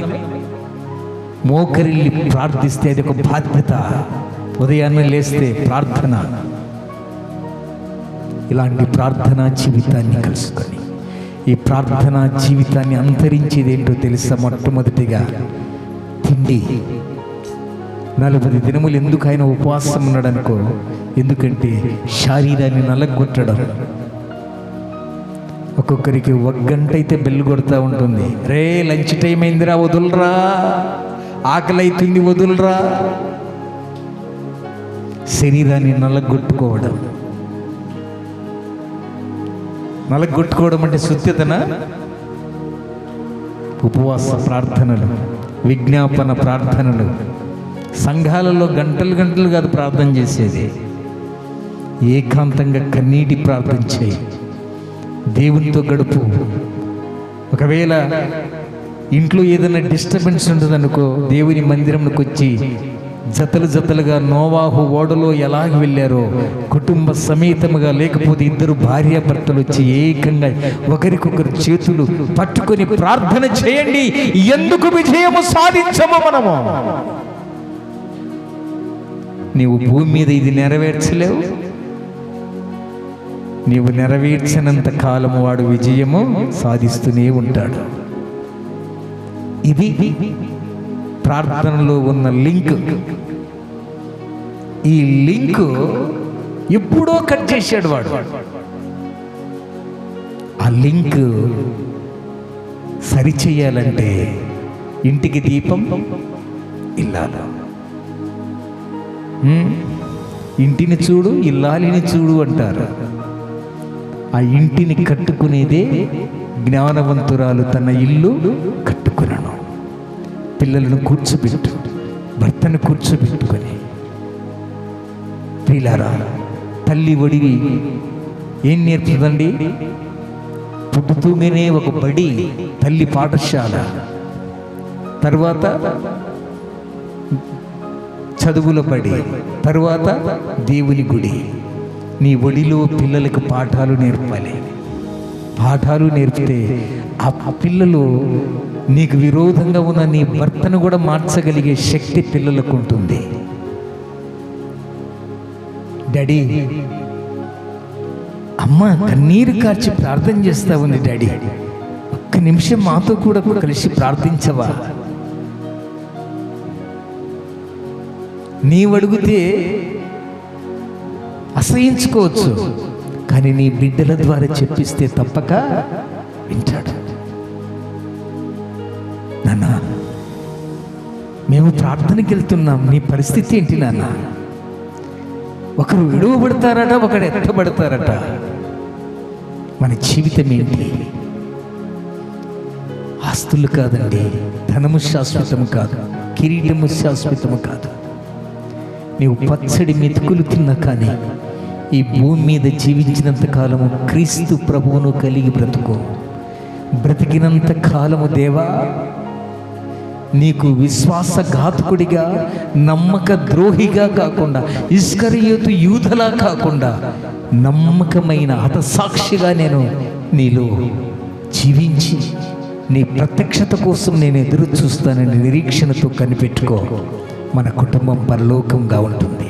మోకరిల్లి ప్రార్థిస్తే అది ఒక బాధ్యత. ఉదయాన్నే లేస్తే ప్రార్థన. ఇలాంటి ప్రార్థనా జీవితాన్ని కలుసుకొని ఈ ప్రార్థనా జీవితాన్ని అంతరించేది ఏంటో తెలుసా? మొట్టమొదటిగా తిండి. 40 దినములు ఎందుకు ఆయన ఉపవాసం ఉన్నాడు అనుకో, ఎందుకంటే శరీరాన్ని నలగొట్టడం. ఒక్కొక్కరికి 1 గంట అయితే బెల్లు కొడుతూ ఉంటుంది. రే లంచ్ టైం అయిందిరా, వదులురా, ఆకలి అవుతుంది, వదులురా. శరీరాన్ని నలగొట్టుకోవడం. నలగొట్టుకోవడం అంటే శుద్ధతన. ఉపవాస ప్రార్థనలు, విజ్ఞాపన ప్రార్థనలు, సంఘాలలో గంటలు గంటలు కాదు ప్రార్థన చేసేది, ఏకాంతంగా కన్నీటి ప్రార్థన చేయి, దేవునితో గడుపు. ఒకవేళ ఇంట్లో ఏదైనా డిస్టర్బెన్స్ ఉంటుందనుకో, దేవుని మందిరంకి వచ్చి జతలు జతలుగా నోవాహు ఓడలో ఎలాగ వెళ్ళారో కుటుంబ సమేతముగా, లేకపోతే 2 భార్యాభర్తలు వచ్చి ఏకంగా ఒకరికొకరు చేతులు పట్టుకొని ప్రార్థన చేయండి. ఎందుకు విజయము సాధించము మనము? నీవు భూమి మీద ఇది నెరవేర్చలేవు. నీవు నెరవేర్చినంత కాలము వాడు విజయము సాధిస్తూనే ఉంటాడు. ఇది ప్రార్థనలో ఉన్న లింక్. ఈ లింక్ ఎప్పుడో కట్ చేశాడు వాడు. ఆ లింక్ సరిచేయాలంటే ఇంటికి దీపం ఇల్లాలు. ఇంటిని చూడు, ఇల్లాలిని చూడు అంటారు. ఆ ఇంటిని కట్టుకునేదే జ్ఞానవంతురాలు తన ఇల్లు కట్టుకున్నాను. పిల్లలను కూర్చోబెట్టు, భర్తను కూర్చోబెట్టుకొని. పిల్లరా, తల్లి ఒడివి ఏం నేర్పుతుందండి? పుట్టుతూనే ఒక బడి, తల్లి పాఠశాల, తర్వాత చదువుల బడి, తర్వాత దేవుని గుడి. నీ ఒడిలో పిల్లలకు పాఠాలు నేర్పాలి. పాఠాలు నేర్పితే ఆ పిల్లలు నీకు విరోధంగా ఉన్న నీ భర్తను కూడా మార్చగలిగే శక్తి పిల్లలకు ఉంటుంది. డాడీ, అమ్మ కన్నీరు కార్చి ప్రార్థన చేస్తా ఉంది డాడీ, ఒక్క నిమిషం మాతో కూడా కలిసి ప్రార్థించవా? నీవు అడిగితే అసహించుకోవచ్చు, కానీ నీ బిడ్డల ద్వారా చెప్పిస్తే తప్పక వింటాడు. నాన్న, మేము ప్రార్థనకి వెళ్తున్నాం, నీ పరిస్థితి ఏంటి నాన్న? ఒకరు విడువబడతారట, ఒకరు ఎత్తబడతారట. మన జీవితం ఏంటి? ఆస్తులు కాదండి, ధనము శాశ్వతము కాదు, కిరీటము శాశ్వతము కాదు. నీవు పచ్చడి మెతుకులు తిన్నా కానీ ఈ భూమి మీద జీవించినంత కాలము క్రీస్తు ప్రభువును కలిగి బ్రతుకో. బ్రతికినంత కాలము దేవా, నీకు విశ్వాసఘాతకుడిగా, నమ్మక ద్రోహిగా కాకుండా, ఇస్కరియోతు యూదలా కాకుండా నమ్మకమైన హతసాక్షిగా నేను నీలో జీవించి నీ ప్రత్యక్షత కోసం నేను ఎదురు చూస్తానని నిరీక్షణతో కనిపెట్టుకో. మన కుటుంబం పరలోకంగా ఉంటుంది.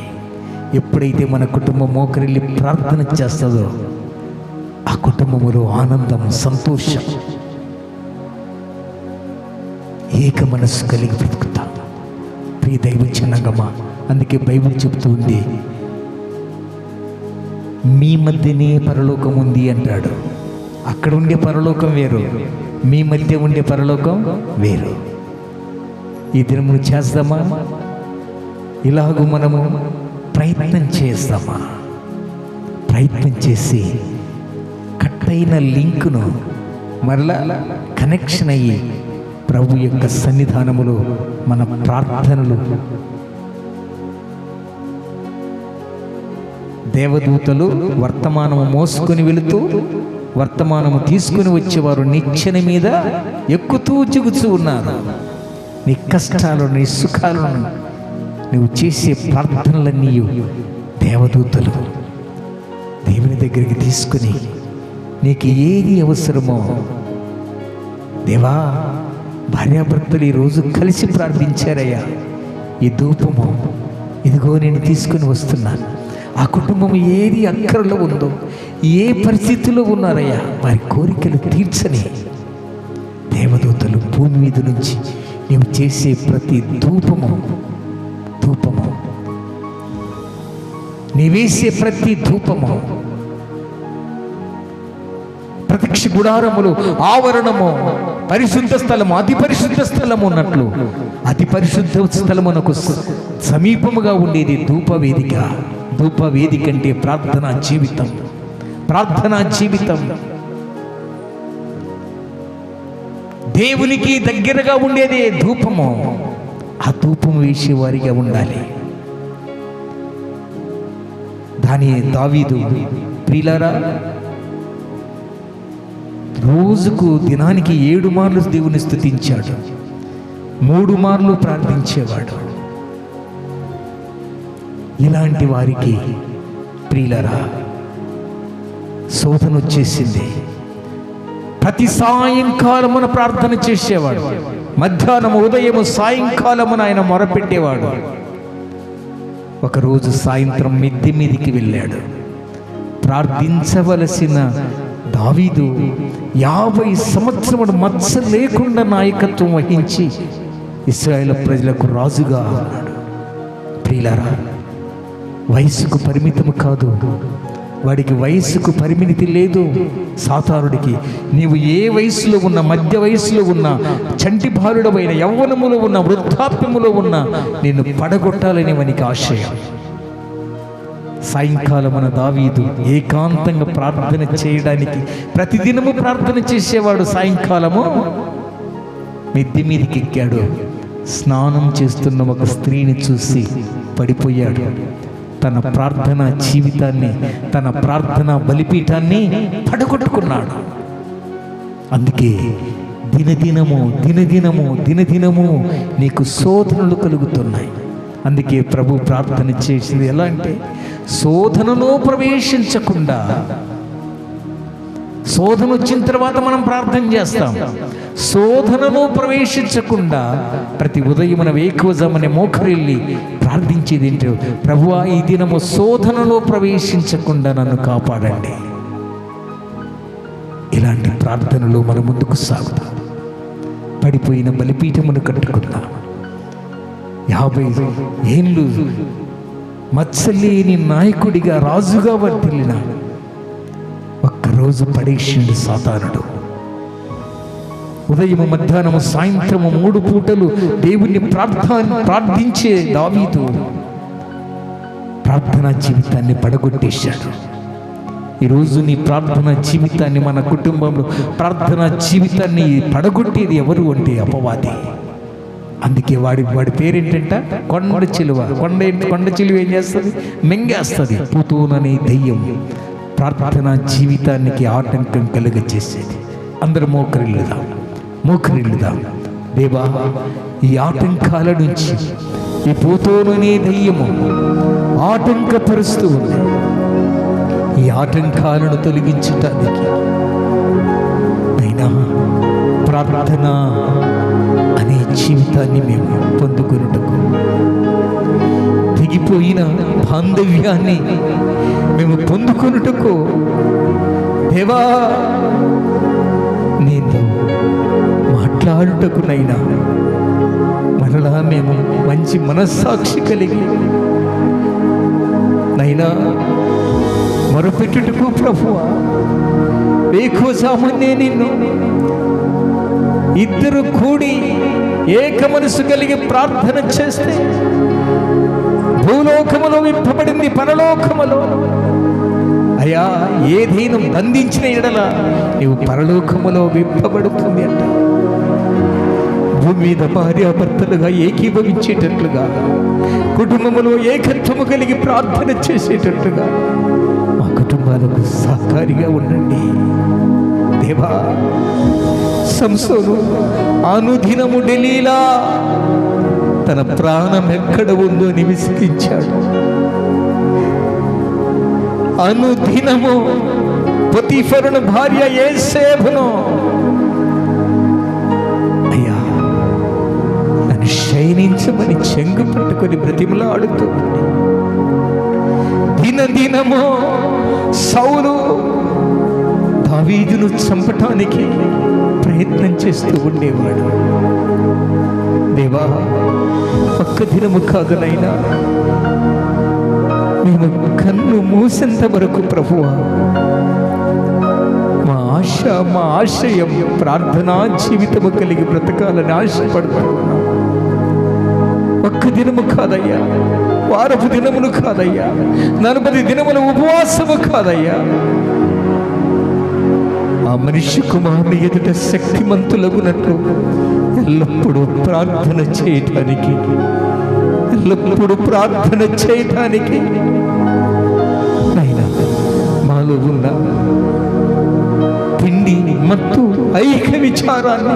ఎప్పుడైతే మన కుటుంబం మోకరిల్లి ప్రార్థన చేస్తుందో ఆ కుటుంబములో ఆనందం, సంతోషం, ఏక మనస్సు కలిగి బ్రతుకుతాం. ప్రియ దైవ జనాంగమా, అందుకే బైబిల్ చెప్తూ ఉంది, మీ మధ్యనే పరలోకం ఉంది అంటాడు. అక్కడ ఉండే పరలోకం వేరు, మీ మధ్య ఉండే పరలోకం వేరు. ఈ దినమును చేద్దామా? ఇలాగూ మనము ప్రయత్నం చేస్తామా? ప్రయత్నం చేసి కట్టైన లింకును మరలా కనెక్షన్ అయ్యి ప్రభు యొక్క సన్నిధానములో మన ప్రార్థనలు, దేవదూతలు వర్తమానము మోసుకొని వెళుతూ వర్తమానము తీసుకుని వచ్చేవారు నిచ్చెన మీద ఎక్కుతూ జిగుతూ ఉన్నారు. నీ కష్టాలు, నీ సుఖాలను, నువ్వు చేసే ప్రార్థనలన్నీ దేవదూతలు దేవుని దగ్గరికి తీసుకుని నీకు ఏది అవసరమో, దేవా భార్యాభర్తలు ఈరోజు కలిసి ప్రార్థించారయ్యా, ఈ ధూపము ఇదిగో నేను తీసుకుని వస్తున్నాను. ఆ కుటుంబం ఏది అక్కరలో ఉందో, ఏ పరిస్థితిలో ఉన్నారయ్యా, వారి కోరికలు తీర్చని దేవదూతలు భూమి మీద నుంచి నీవు చేసే ప్రతి ధూపము నీవేసే ప్రతి ధూపము ప్రత్యక్ష గుడారములు, ఆవరణము, పరిశుద్ధ స్థలము, అతి పరిశుద్ధ స్థలము ఉన్నట్లు అతి పరిశుద్ధ స్థలమునకు సమీపముగా ఉండేది ధూపవేదిక. ధూపవేదిక అంటే ప్రార్థనా జీవితం. దేవునికి దగ్గరగా ఉండేదే ధూపము. ఆ ధూపం వేసేవారిగా ఉండాలి. దావీదు ప్రియులారా, రోజుకు దినానికి 7 మార్లు దేవుని స్తుతించాడు, 3 మార్లు ప్రార్థించేవాడు. ఇలాంటి వారికి ప్రియులారా శోధన వచ్చేసింది. ప్రతి సాయంకాలమున ప్రార్థన చేసేవాడు. మధ్యాహ్నము, ఉదయము, సాయంకాలమున ఆయన మొరపెట్టేవాడు. ఒకరోజు సాయంత్రం మిద్దె మీదికి వెళ్ళాడు. ప్రార్థించవలసిన దావీదు 50 సంవత్సరములు మచ్చ లేకుండా నాయకత్వం వహించి ఇశ్రాయేలు ప్రజలకు రాజుగా ఉన్నాడు. ప్రియులారా, వయసుకు పరిమితము కాదు, వాడికి వయసుకు పరిమితి లేదు. సాతానుడికి నీవు ఏ వయసులో ఉన్న, మధ్య వయసులో ఉన్న, చంటి బాలుడమైన, యవ్వనములో ఉన్న, వృద్ధాప్యములో ఉన్న నిన్ను పడగొట్టాలని వానికి ఆశయం. సాయంకాలమున దావీదు ఏకాంతంగా ప్రార్థన చేయడానికి ప్రతిదినము ప్రార్థన చేసేవాడు. సాయంకాలము మిద్దె మీదకి ఎక్కాడు. స్నానం చేస్తున్న ఒక స్త్రీని చూసి పడిపోయాడు. తన ప్రార్థనా జీవితాన్ని, తన ప్రార్థనా బలిపీఠాన్ని పడగొట్టుకున్నాడు. అందుకే దినదినము నీకు శోధనలు కలుగుతున్నాయి. అందుకే ప్రభు ప్రార్థన చేసింది ఎలా అంటే, శోధనలో ప్రవేశించకుండా. శోధన వచ్చిన తర్వాత మనం ప్రార్థన చేస్తాం. శోధనలో ప్రవేశించకుండా ప్రతి ఉదయమున వేకువజామున మోకరిల్లి ప్రార్థించేది ఏంటో, ప్రభువా ఈ దినము శోధనలో ప్రవేశించకుండా నన్ను కాపాడండి. ఇలాంటి ప్రార్థనలో మనం ముందుకు సాగుతాం. పడిపోయిన బలిపీఠమును కట్టుకుందాం. 50 ఏళ్ళు మచ్చలేని నాయకుడిగా, రాజుగా వర్ధిల్లిన ఒక్కరోజు పడేసిండు సాతానుడు. ఉదయము, మధ్యాహ్నము, సాయంత్రము 3 పూటలు దేవుణ్ణి ప్రార్థించే దావీదు ప్రార్థనా జీవితాన్ని పడగొట్టేశాడు. ఈరోజు నీ ప్రార్థనా జీవితాన్ని, మన కుటుంబంలో ప్రార్థనా జీవితాన్ని పడగొట్టేది ఎవరు అంటే అపవాది. అందుకే వాడి పేరేంటంట, కొండ చిలువ. కొండ చిలువ ఏం చేస్తుంది? మింగేస్తుంది. పుతూననే దెయ్యం ప్రార్థనా జీవితానికి ఆటంకం కలుగజేసేది. అందరూ మోకరిల్లుదాం. దేవా, ఈ ఆటంకాల నుంచి, ఈ పుతూననే దెయ్యము ఆటంకపరుస్తూ ఉంది. ఈ ఆటంకాలను తొలగించటానికి అయినా ప్రార్థన అనే జీవితాన్ని మేము పొందుకొనుటకు, తెగిపోయిన బాంధవ్యాన్ని మేము పొందుకొనుటకు దేవా నేను మాట్లాడుటకునైనా మరలా మేము మంచి మనస్సాక్షి కలిగి నైనా మొరపెట్టుటకు ప్రభువా, వేకువజామునే నిన్ను ఇద్దరు కూడి ఏక మనసు కలిగి ప్రార్థన చేస్తే భూలోకములో విప్పబడింది, పరలోకములో అయ్యా ఏదైనా బంధించిన ఎడల నీవు పరలోకములో విప్పబడుతుంది అంట. భూమి మీద భార్యాభర్తలుగా ఏకీభవించేటట్లుగా, కుటుంబములో ఏకత్వము కలిగి ప్రార్థన చేసేటట్లుగా మా కుటుంబాలకు సహకారిగా ఉండండి దేవా. సంసోను అనుదినము డెలీలా తన ప్రాణం ఎక్కడ ఉందో అని విసిగించాడు. అనుదినము పొతీఫరును భార్య యేసేబును, అయ్యా నన్ను శయనించమని చెంగు పట్టుకొని బ్రతిమలాడుతూ దినదినము సౌలు దావీదును చంపటానికి ప్రయత్నం చేస్తూ ఉండేవాడు. దేవా, ఒక్క దినము కాదు నైనా, మేము కన్ను మూసేంత వరకు ప్రభువా మా ఆశ, మా ఆశయం ప్రార్థనా జీవితము కలిగి బ్రతకాలని ఆశపడుతున్నాం. ఒక్క దినము కాదయ్యా, వారపు దినములు కాదయ్యా, 40 దినముల ఉపవాసము కాదయ్యా. ఆ మనిషి కుమారుని ఎదుట శక్తిమంతులగునట్లు ఎల్లప్పుడూ ప్రార్థన చేయటానికి, ఎల్లప్పుడూ ప్రార్థన చేయటానికి నాయనా మాలో ఉన్న తిండి, మత్తు, ఐక్య విచారాన్ని